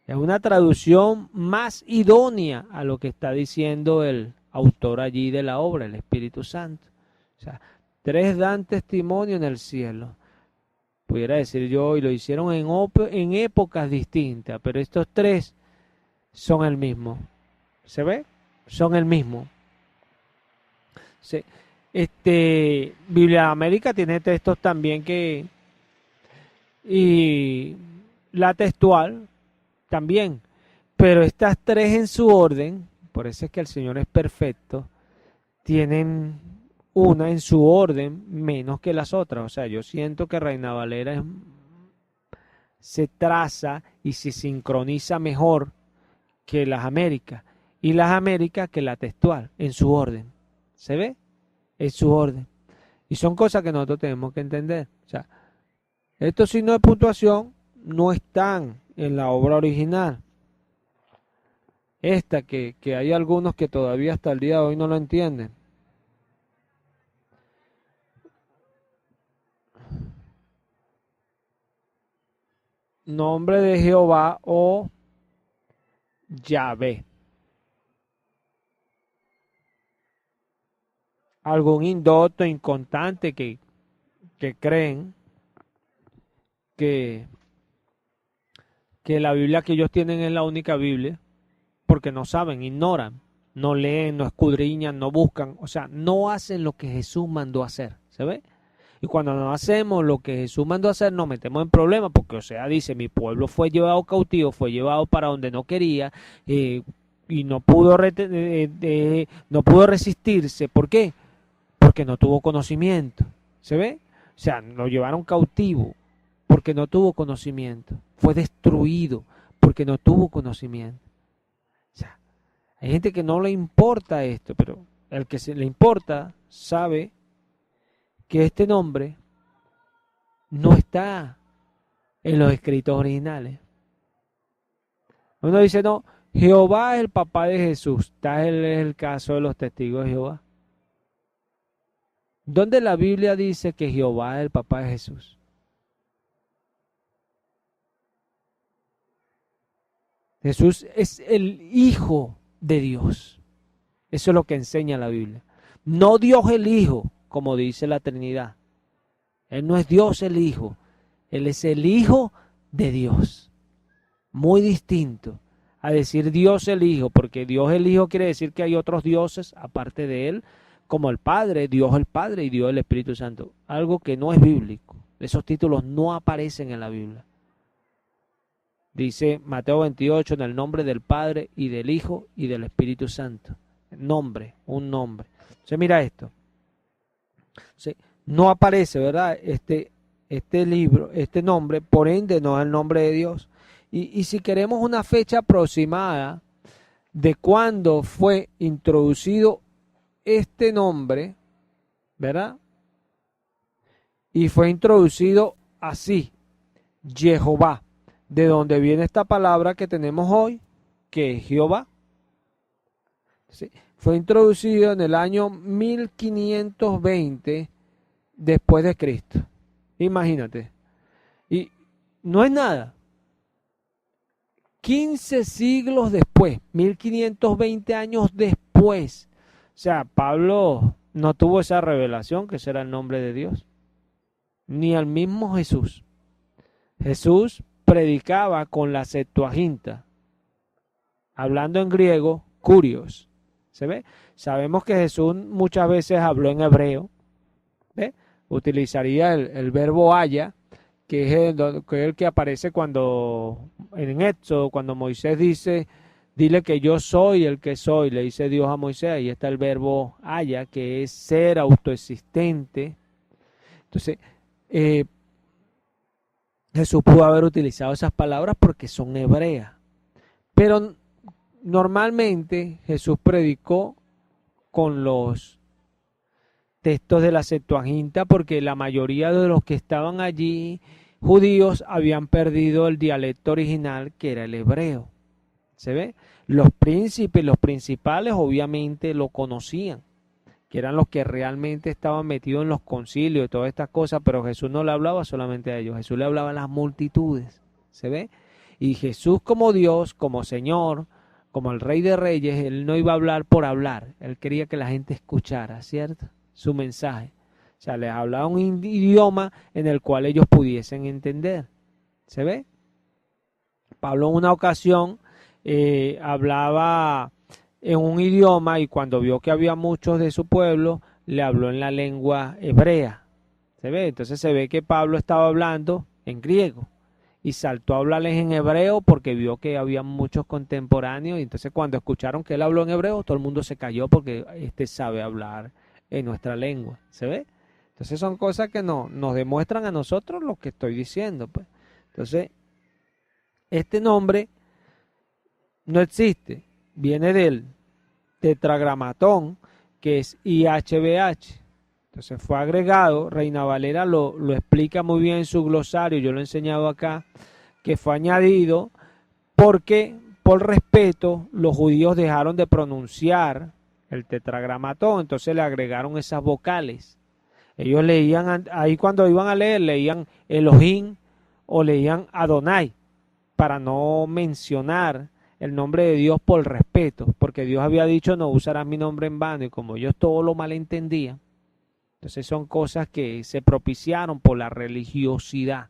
Es una traducción más idónea a lo que está diciendo el autor allí de la obra, el Espíritu Santo. O sea, 3 dan testimonio en el cielo. Pudiera decir yo, y lo hicieron en épocas distintas, pero estos 3 son el mismo. ¿Se ve? Son el mismo. Sí. Biblia de América tiene textos también y la textual también, pero estas 3 en su orden, por eso es que el Señor es perfecto, tienen una en su orden menos que las otras. O sea, yo siento que Reina Valera se traza y se sincroniza mejor que las Américas, y las Américas que la textual, en su orden. ¿Se ve? En su orden. Y son cosas que nosotros tenemos que entender. O sea, estos signos de puntuación no están en la obra original. Esta que hay algunos que todavía hasta el día de hoy no lo entienden. Nombre de Jehová o Yahvé. Algún indocto, inconstante que creen que la Biblia que ellos tienen es la única Biblia, porque no saben, ignoran, no leen, no escudriñan, no buscan, o sea, no hacen lo que Jesús mandó hacer, ¿se ve? Y cuando no hacemos lo que Jesús mandó hacer, nos metemos en problemas, porque, o sea, dice, mi pueblo fue llevado cautivo, fue llevado para donde no quería, y no pudo, no pudo resistirse. ¿Por qué? Porque no tuvo conocimiento, ¿se ve? O sea, lo llevaron cautivo porque no tuvo conocimiento, fue destruido porque no tuvo conocimiento. O sea, hay gente que no le importa esto, pero el que se le importa sabe que este nombre no está en los escritos originales. Uno dice, no, Jehová es el papá de Jesús. Tal es el caso de los testigos de Jehová. ¿Dónde la Biblia dice que Jehová es el papá de Jesús? Jesús es el Hijo de Dios. Eso es lo que enseña la Biblia. No Dios el Hijo, como dice la Trinidad. Él no es Dios el Hijo. Él es el Hijo de Dios. Muy distinto a decir Dios el Hijo, porque Dios el Hijo quiere decir que hay otros dioses aparte de Él, como el Padre, Dios el Padre y Dios el Espíritu Santo. Algo que no es bíblico. Esos títulos no aparecen en la Biblia. Dice Mateo 28, en el nombre del Padre y del Hijo y del Espíritu Santo. Nombre, un nombre. Entonces mira esto. No aparece, ¿verdad? Este libro, este nombre, por ende no es el nombre de Dios. Y si queremos una fecha aproximada de cuándo fue introducido este nombre, ¿verdad? Y fue introducido así, Jehová, de donde viene esta palabra que tenemos hoy, que es Jehová. ¿Sí? Fue introducido en el año 1520 después de Cristo. Imagínate. Y no es nada. 15 siglos después, 1520 años después. O sea, Pablo no tuvo esa revelación, que ese era el nombre de Dios. Ni al mismo Jesús. Jesús predicaba con la Septuaginta, hablando en griego, kurios. ¿Se ve? Sabemos que Jesús muchas veces habló en hebreo. ¿Ve? Utilizaría el verbo haya, que es el que aparece cuando en Éxodo, cuando Moisés dice, dile que yo soy el que soy, le dice Dios a Moisés, ahí está el verbo haya, que es ser autoexistente. Entonces, Jesús pudo haber utilizado esas palabras porque son hebreas. Pero normalmente Jesús predicó con los textos de la Septuaginta porque la mayoría de los que estaban allí, judíos, habían perdido el dialecto original que era el hebreo. ¿Se ve? Los príncipes, los principales obviamente lo conocían, que eran los que realmente estaban metidos en los concilios y todas estas cosas, pero Jesús no le hablaba solamente a ellos, Jesús le hablaba a las multitudes. ¿Se ve? Y Jesús como Dios, como Señor, como el Rey de Reyes, Él no iba a hablar por hablar, Él quería que la gente escuchara, ¿cierto? Su mensaje. O sea, les hablaba un idioma en el cual ellos pudiesen entender. ¿Se ve? Pablo en una ocasión hablaba en un idioma y cuando vio que había muchos de su pueblo, le habló en la lengua hebrea. ¿Se ve? Entonces se ve que Pablo estaba hablando en griego y saltó a hablarles en hebreo porque vio que había muchos contemporáneos y entonces cuando escucharon que él habló en hebreo, todo el mundo se cayó porque este sabe hablar en nuestra lengua. ¿Se ve? Entonces son cosas que nos demuestran a nosotros lo que estoy diciendo, pues. Entonces, este nombre no existe, viene del tetragramatón, que es IHBH. Entonces fue agregado, Reina Valera lo explica muy bien en su glosario, yo lo he enseñado acá, que fue añadido porque por respeto los judíos dejaron de pronunciar el tetragramatón, entonces le agregaron esas vocales. Ellos leían, ahí cuando iban a leer, leían Elohim o leían Adonai, para no mencionar el nombre de Dios por respeto, porque Dios había dicho no usarás mi nombre en vano y como ellos todo lo malentendían, entonces son cosas que se propiciaron por la religiosidad,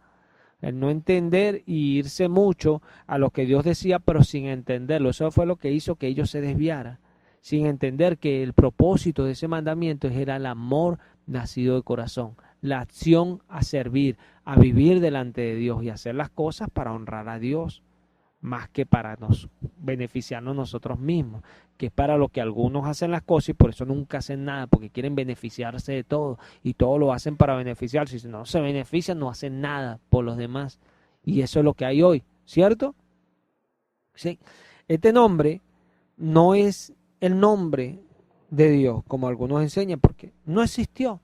el no entender y irse mucho a lo que Dios decía pero sin entenderlo. Eso fue lo que hizo que ellos se desviaran, sin entender que el propósito de ese mandamiento era el amor nacido de corazón, la acción a servir, a vivir delante de Dios y hacer las cosas para honrar a Dios, más que para beneficiarnos nosotros mismos, que es para lo que algunos hacen las cosas y por eso nunca hacen nada, porque quieren beneficiarse de todo y todo lo hacen para beneficiarse. Si no se benefician, no hacen nada por los demás. Y eso es lo que hay hoy, ¿cierto? Sí. Este nombre no es el nombre de Dios, como algunos enseñan, porque no existió.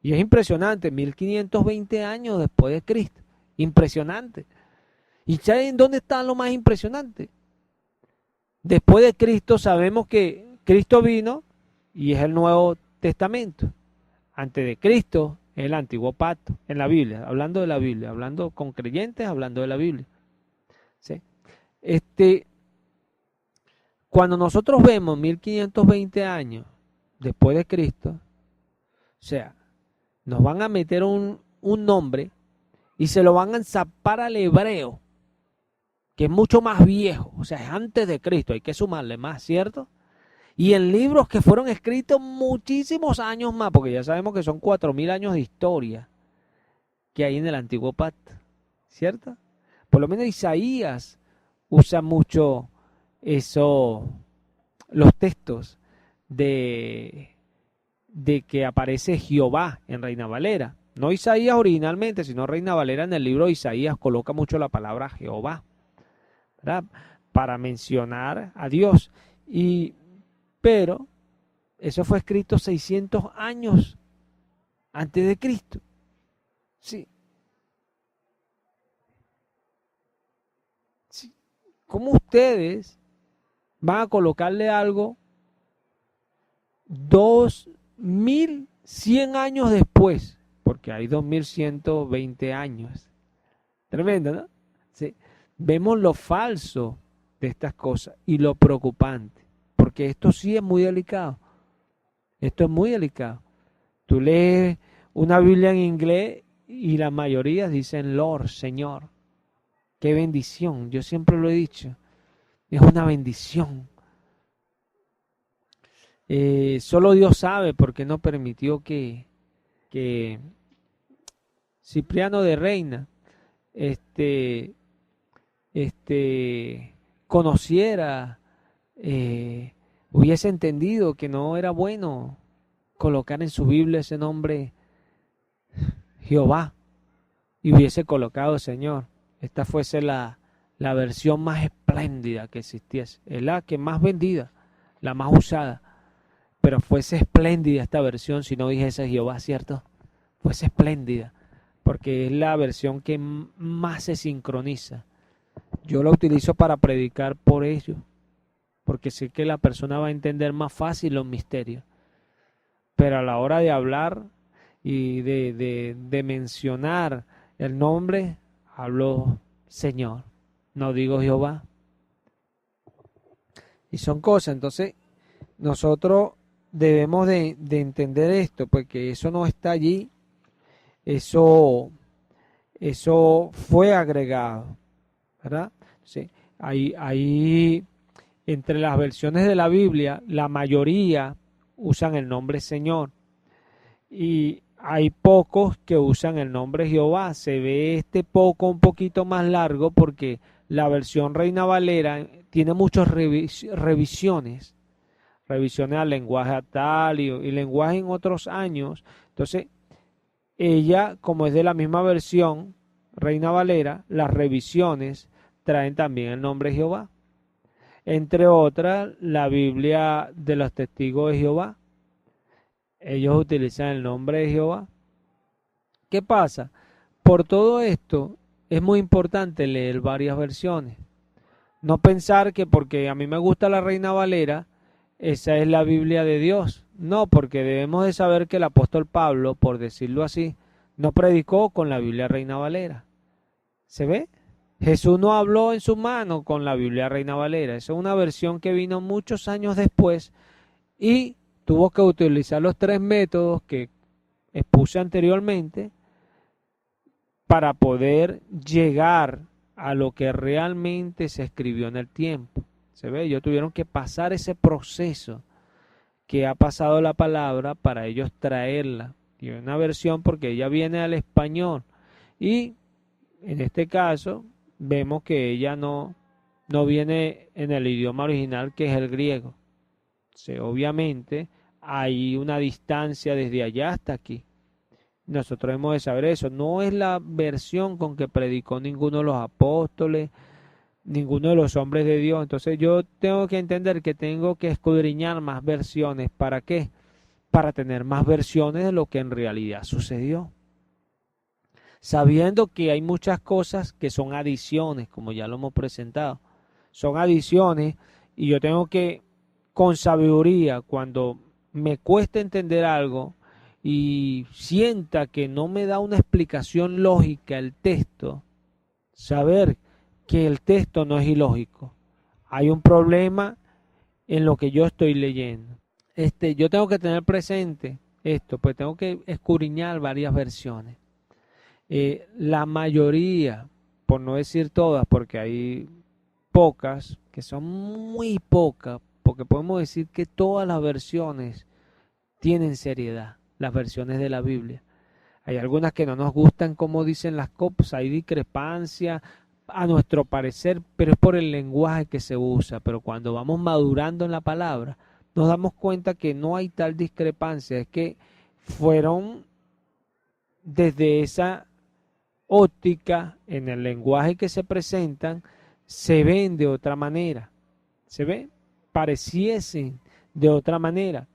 Y es impresionante, 1520 años después de Cristo. Impresionante. ¿Y saben dónde está lo más impresionante? Después de Cristo sabemos que Cristo vino y es el Nuevo Testamento. Antes de Cristo es el Antiguo Pacto, en la Biblia, hablando de la Biblia, hablando con creyentes, hablando de la Biblia. ¿Sí? Cuando nosotros vemos 1520 años después de Cristo, o sea, nos van a meter un nombre y se lo van a enzapar al hebreo, que es mucho más viejo, o sea, es antes de Cristo, hay que sumarle más, ¿cierto? Y en libros que fueron escritos muchísimos años más, porque ya sabemos que son 4000 años de historia que hay en el Antiguo Pacto, ¿cierto? Por lo menos Isaías usa mucho eso, los textos de que aparece Jehová en Reina Valera. No Isaías originalmente, sino Reina Valera en el libro de Isaías coloca mucho la palabra Jehová, ¿verdad? Para mencionar a Dios. Pero eso fue escrito 600 años antes de Cristo. Sí. Sí. ¿Cómo ustedes van a colocarle algo 2100 años después? Porque hay 2120 años. Tremendo, ¿no? Sí. Vemos lo falso de estas cosas y lo preocupante, porque esto sí es muy delicado. Esto es muy delicado. Tú lees una Biblia en inglés y la mayoría dicen Lord, Señor. Qué bendición, yo siempre lo he dicho. Es una bendición. Solo Dios sabe por qué no permitió que Cipriano de Reina conociera, hubiese entendido que no era bueno colocar en su Biblia ese nombre Jehová, y hubiese colocado, Señor, esta fuese la versión más espléndida que existiese, es la que más vendida, la más usada, pero fuese espléndida esta versión si no dijese Jehová, ¿cierto? Fuese espléndida, porque es la versión que más se sincroniza. Yo la utilizo para predicar por ello, porque sé que la persona va a entender más fácil los misterios, pero a la hora de hablar y de mencionar el nombre, hablo Señor, no digo Jehová. Y son cosas, entonces nosotros debemos de entender esto, porque eso no está allí, eso fue agregado, ¿verdad? Sí, ahí entre las versiones de la Biblia, la mayoría usan el nombre Señor y hay pocos que usan el nombre Jehová. Se ve este poco un poquito más largo porque la versión Reina Valera tiene muchas revisiones al lenguaje tal y lenguaje en otros años. Entonces, ella, como es de la misma versión, Reina Valera, las revisiones traen también el nombre Jehová. Entre otras, la Biblia de los Testigos de Jehová. Ellos utilizan el nombre de Jehová. ¿Qué pasa? Por todo esto, es muy importante leer varias versiones. No pensar que porque a mí me gusta la Reina Valera, esa es la Biblia de Dios. No, porque debemos de saber que el apóstol Pablo, por decirlo así, no predicó con la Biblia Reina Valera. ¿Se ve? Jesús no habló en su mano con la Biblia Reina Valera. Esa es una versión que vino muchos años después y tuvo que utilizar los 3 métodos que expuse anteriormente para poder llegar a lo que realmente se escribió en el tiempo. ¿Se ve? Ellos tuvieron que pasar ese proceso que ha pasado la palabra para ellos traerla. Y una versión porque ella viene al español. Y en este caso vemos que ella no viene en el idioma original que es el griego. Obviamente hay una distancia desde allá hasta aquí. Nosotros hemos de saber eso. No es la versión con que predicó ninguno de los apóstoles, ninguno de los hombres de Dios. Entonces yo tengo que entender que tengo que escudriñar más versiones. ¿Para qué? Para tener más versiones de lo que en realidad sucedió. Sabiendo que hay muchas cosas que son adiciones, como ya lo hemos presentado. Son adiciones y yo tengo que, con sabiduría, cuando me cuesta entender algo y sienta que no me da una explicación lógica el texto, saber que el texto no es ilógico. Hay un problema en lo que yo estoy leyendo. Yo tengo que tener presente esto, pues tengo que escudriñar varias versiones. La mayoría, por no decir todas, porque hay pocas, que son muy pocas, porque podemos decir que todas las versiones tienen seriedad, las versiones de la Biblia. Hay algunas que no nos gustan como dicen las copias, hay discrepancia a nuestro parecer, pero es por el lenguaje que se usa. Pero cuando vamos madurando en la palabra, nos damos cuenta que no hay tal discrepancia, es que fueron desde esa óptica, en el lenguaje que se presentan, se ven de otra manera, se ven, pareciesen de otra manera,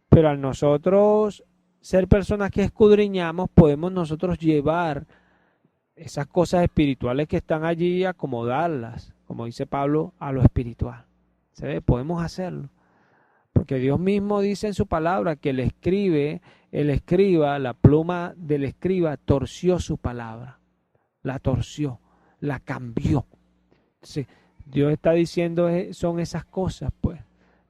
pero al nosotros ser personas que escudriñamos, podemos nosotros llevar esas cosas espirituales que están allí y acomodarlas, como dice Pablo, a lo espiritual. ¿Se ve? Podemos hacerlo. Porque Dios mismo dice en su palabra que el escriba, la pluma del escriba torció su palabra. La torció, la cambió. Entonces, Dios está diciendo son esas cosas, pues.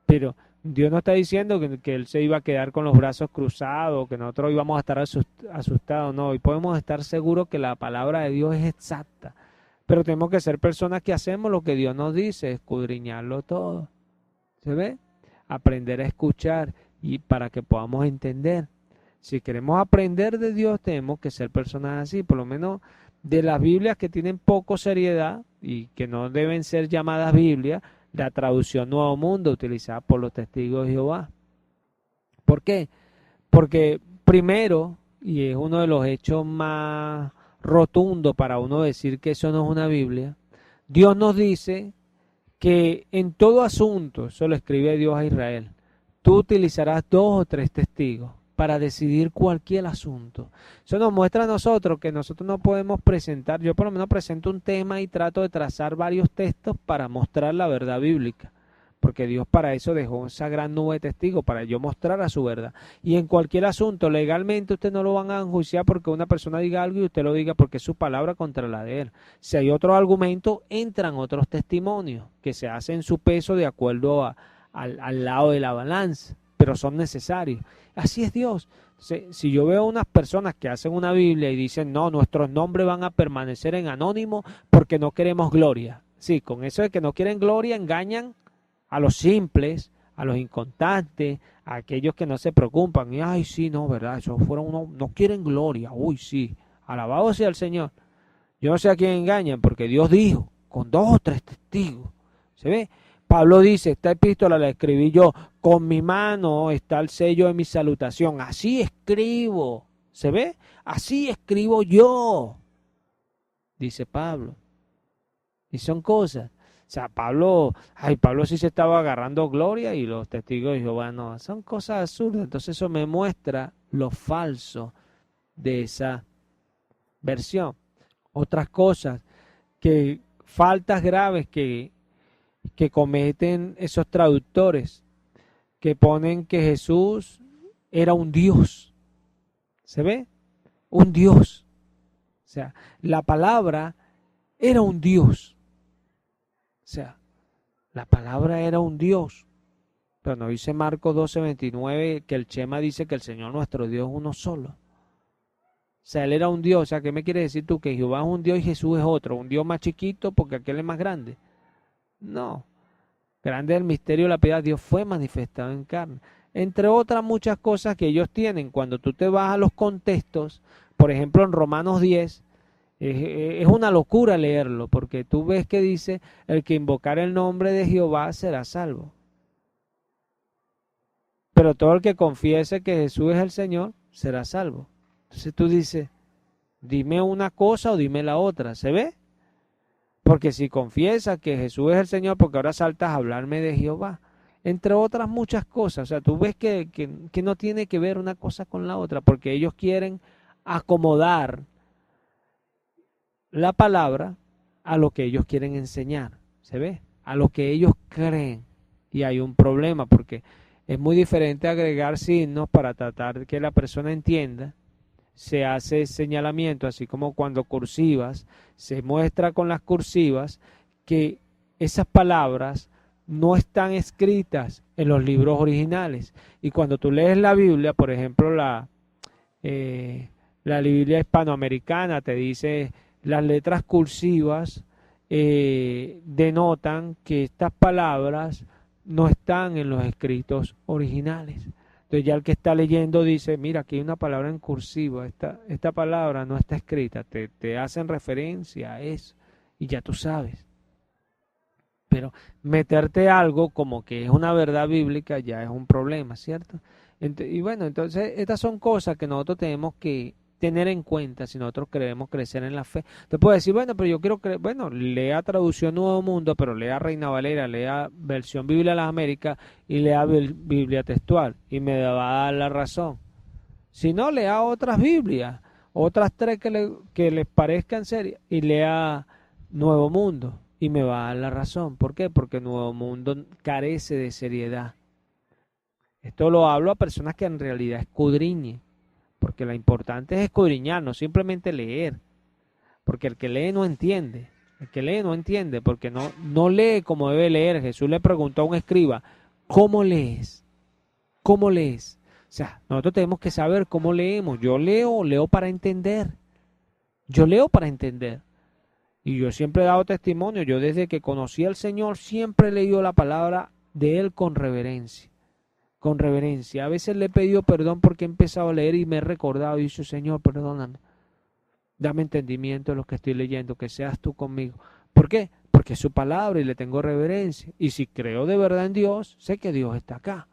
Pero Dios no está diciendo que Él se iba a quedar con los brazos cruzados, que nosotros íbamos a estar asustados, no. Y podemos estar seguros que la palabra de Dios es exacta. Pero tenemos que ser personas que hacemos lo que Dios nos dice, escudriñarlo todo. ¿Se ve? Aprender a escuchar y para que podamos entender. Si queremos aprender de Dios, tenemos que ser personas así, por lo menos de las Biblias que tienen poco seriedad y que no deben ser llamadas Biblia, la traducción Nuevo Mundo utilizada por los Testigos de Jehová. ¿Por qué? Porque primero, y es uno de los hechos más rotundo para uno decir que eso no es una Biblia. Dios nos dice que en todo asunto, eso lo escribe Dios a Israel, tú utilizarás 2 o 3 testigos para decidir cualquier asunto. Eso nos muestra a nosotros que nosotros no podemos presentar, yo por lo menos presento un tema y trato de trazar varios textos para mostrar la verdad bíblica, porque Dios para eso dejó esa gran nube de testigos, para yo mostrar a su verdad. Y en cualquier asunto, legalmente usted no lo van a enjuiciar porque una persona diga algo y usted lo diga porque es su palabra contra la de él. Si hay otro argumento, entran otros testimonios que se hacen su peso de acuerdo al lado de la balanza, pero son necesarios. Así es Dios. Si yo veo unas personas que hacen una Biblia y dicen, no, nuestros nombres van a permanecer en anónimo porque no queremos gloria. Sí, con eso de que no quieren gloria engañan a los simples, a los inconstantes, a aquellos que no se preocupan. Y, ay, sí, no, verdad, esos fueron unos, no quieren gloria. Uy, sí, alabado sea el Señor. Yo no sé a quién engañan, porque Dios dijo, con 2 o 3 testigos. ¿Se ve? Pablo dice, esta epístola la escribí yo, con mi mano está el sello de mi salutación. Así escribo. ¿Se ve? Así escribo yo, dice Pablo. Y son cosas. O sea, Pablo sí se estaba agarrando gloria y los testigos de Jehová no. Son cosas absurdas. Entonces eso me muestra lo falso de esa versión. Otras cosas, que faltas graves que cometen esos traductores, que ponen que Jesús era un Dios. ¿Se ve? Un Dios. O sea, la palabra era un Dios. O sea, la palabra era un Dios. Pero no dice Marcos 12:29 que el Chema dice que el Señor nuestro Dios es uno solo. O sea, Él era un Dios. O sea, ¿qué me quiere decir tú? Que Jehová es un Dios y Jesús es otro. Un Dios más chiquito porque aquel es más grande. No. Grande es el misterio de la piedad. Dios fue manifestado en carne. Entre otras muchas cosas que ellos tienen. Cuando tú te vas a los contextos, por ejemplo en Romanos 10, es una locura leerlo, porque tú ves que dice, el que invocar el nombre de Jehová será salvo. Pero todo el que confiese que Jesús es el Señor, será salvo. Entonces tú dices, dime una cosa o dime la otra, ¿se ve? Porque si confiesas que Jesús es el Señor, porque ahora saltas a hablarme de Jehová. Entre otras muchas cosas, o sea, tú ves que no tiene que ver una cosa con la otra, porque ellos quieren acomodar la palabra a lo que ellos quieren enseñar, ¿se ve? A lo que ellos creen. Y hay un problema porque es muy diferente agregar signos para tratar de que la persona entienda. Se hace señalamiento, así como cuando cursivas, se muestra con las cursivas que esas palabras no están escritas en los libros originales. Y cuando tú lees la Biblia, por ejemplo, la Biblia hispanoamericana te dice las letras cursivas denotan que estas palabras no están en los escritos originales. Entonces ya el que está leyendo dice, mira, aquí hay una palabra en cursiva, esta palabra no está escrita, te hacen referencia a eso y ya tú sabes. Pero meterte algo como que es una verdad bíblica ya es un problema, ¿cierto? Y bueno, entonces estas son cosas que nosotros tenemos que tener en cuenta si nosotros queremos crecer en la fe. Te puedo decir, bueno, pero yo quiero creer, bueno, lea Traducción Nuevo Mundo, pero lea Reina Valera, lea Versión Biblia de las Américas y lea Biblia textual y me va a dar la razón. Si no, lea otras Biblias, otras 3 que les parezcan serias y lea Nuevo Mundo y me va a dar la razón. ¿Por qué? Porque Nuevo Mundo carece de seriedad. Esto lo hablo a personas que en realidad escudriñen. Porque lo importante es escudriñar, no simplemente leer. Porque el que lee no entiende. El que lee no entiende porque no lee como debe leer. Jesús le preguntó a un escriba, ¿cómo lees? ¿Cómo lees? O sea, nosotros tenemos que saber cómo leemos. Yo leo para entender. Yo leo para entender. Y yo siempre he dado testimonio. Yo desde que conocí al Señor siempre he leído la palabra de Él con reverencia. Con reverencia. A veces le he pedido perdón porque he empezado a leer y me he recordado y dicho, Señor, perdóname. Dame entendimiento de lo que estoy leyendo, que seas tú conmigo. ¿Por qué? Porque es su palabra y le tengo reverencia. Y si creo de verdad en Dios, sé que Dios está acá.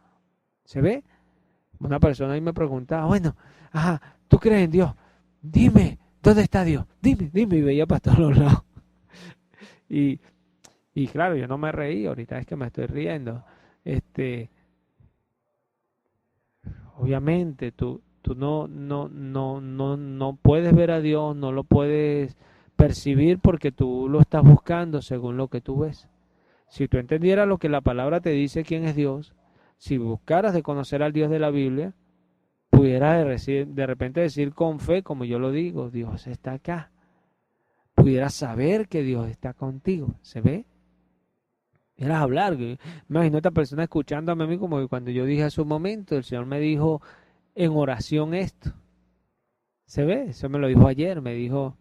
¿Se ve? Una persona ahí me preguntaba, bueno, ajá, ¿tú crees en Dios? Dime, ¿Dónde está Dios? Dime, y veía para todos los lados. Y, y claro, yo no me reí, ahorita es que me estoy riendo. Obviamente, tú no puedes ver a Dios, no lo puedes percibir porque tú lo estás buscando según lo que tú ves. Si tú entendieras lo que la palabra te dice quién es Dios, si buscaras de conocer al Dios de la Biblia, pudieras de repente decir con fe, como yo lo digo, Dios está acá. Pudieras saber que Dios está contigo. ¿Se ve? Pudieras hablar. Me imagino a esta persona escuchándome a mí como que cuando yo dije hace un momento, el Señor me dijo en oración esto. ¿Se ve? Eso me lo dijo ayer, me dijo,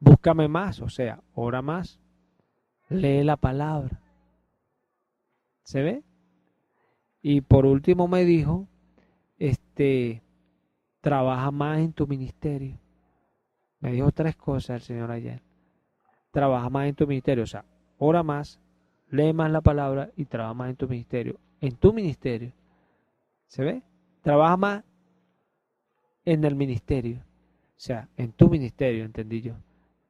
búscame más, o sea, ora más, lee la palabra. ¿Se ve? Y por último me dijo, trabaja más en tu ministerio. Me dijo 3 cosas el Señor ayer. Trabaja más en tu ministerio, o sea, ora más, lee más la palabra y trabaja más en tu ministerio. En tu ministerio. ¿Se ve? Trabaja más en el ministerio. O sea, en tu ministerio, entendí yo.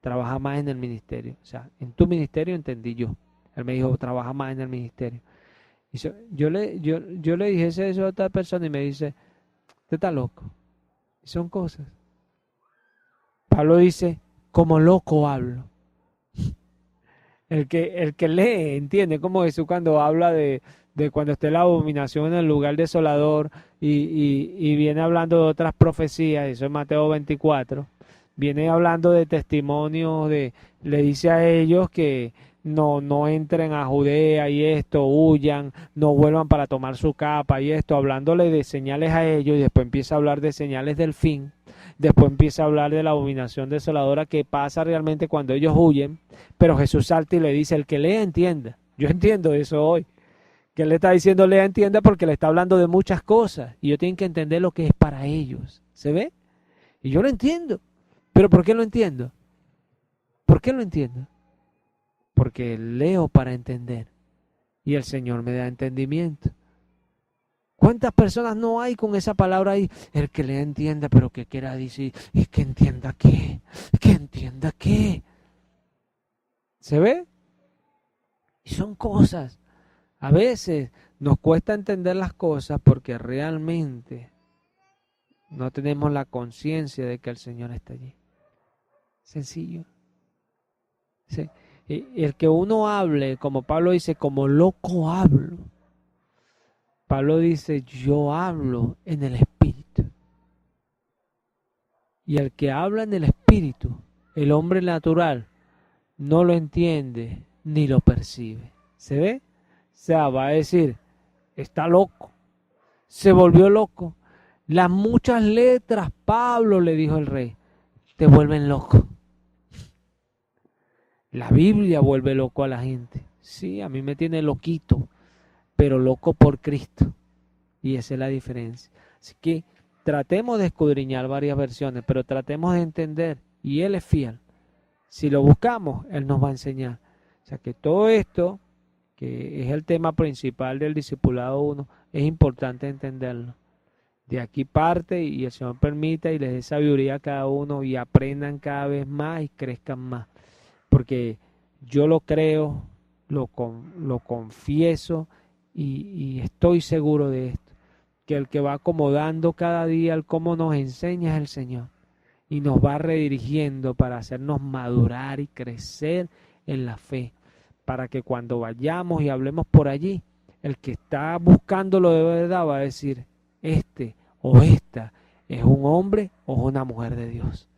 Trabaja más en el ministerio. O sea, en tu ministerio entendí yo. Él me dijo, trabaja más en el ministerio. Y yo le dije eso a otra persona y me dice, usted está loco. Y son cosas. Pablo dice, como loco hablo. El que lee, entiende como Jesús cuando habla de cuando esté la abominación en el lugar desolador y viene hablando de otras profecías, eso es Mateo 24, viene hablando de testimonios, le dice a ellos que no entren a Judea y esto, huyan, no vuelvan para tomar su capa y esto, hablándole de señales a ellos y después empieza a hablar de señales del fin. Después empieza a hablar de la abominación desoladora que pasa realmente cuando ellos huyen, pero Jesús salta y le dice, el que lea entienda. Yo entiendo eso hoy, que él le está diciendo lea entienda porque le está hablando de muchas cosas y yo tengo que entender lo que es para ellos. ¿Se ve? Y yo lo entiendo. ¿Pero por qué lo entiendo? ¿Por qué lo entiendo? Porque leo para entender y el Señor me da entendimiento. ¿Cuántas personas no hay con esa palabra ahí? El que le entienda, pero que quiera decir, ¿y que entienda qué? ¿Que entienda qué? ¿Se ve? Y son cosas. A veces nos cuesta entender las cosas porque realmente no tenemos la conciencia de que el Señor está allí. Sencillo. ¿Sí? Y el que uno hable, como Pablo dice, como loco hablo. Pablo dice, yo hablo en el Espíritu. Y el que habla en el Espíritu, el hombre natural, no lo entiende ni lo percibe. ¿Se ve? O sea, va a decir, está loco, se volvió loco. Las muchas letras, Pablo le dijo el rey, te vuelven loco. La Biblia vuelve loco a la gente. Sí, a mí me tiene loquito, pero loco por Cristo. Y esa es la diferencia. Así que tratemos de escudriñar varias versiones, pero tratemos de entender. Y Él es fiel. Si lo buscamos, Él nos va a enseñar. O sea que todo esto, que es el tema principal del Discipulado 1, es importante entenderlo. De aquí parte y el Señor permita y les dé sabiduría a cada uno y aprendan cada vez más y crezcan más. Porque yo lo creo, lo confieso y estoy seguro de esto. Que el que va acomodando cada día el cómo nos enseña es el Señor. Y nos va redirigiendo para hacernos madurar y crecer en la fe. Para que cuando vayamos y hablemos por allí, el que está buscándolo de verdad va a decir, este o esta es un hombre o una mujer de Dios.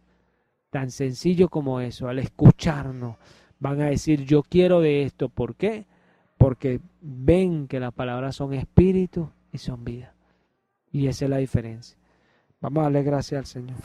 Tan sencillo como eso, al escucharnos, van a decir, yo quiero de esto. ¿Por qué? Porque ven que las palabras son espíritu y son vida. Y esa es la diferencia. Vamos a darle gracias al Señor.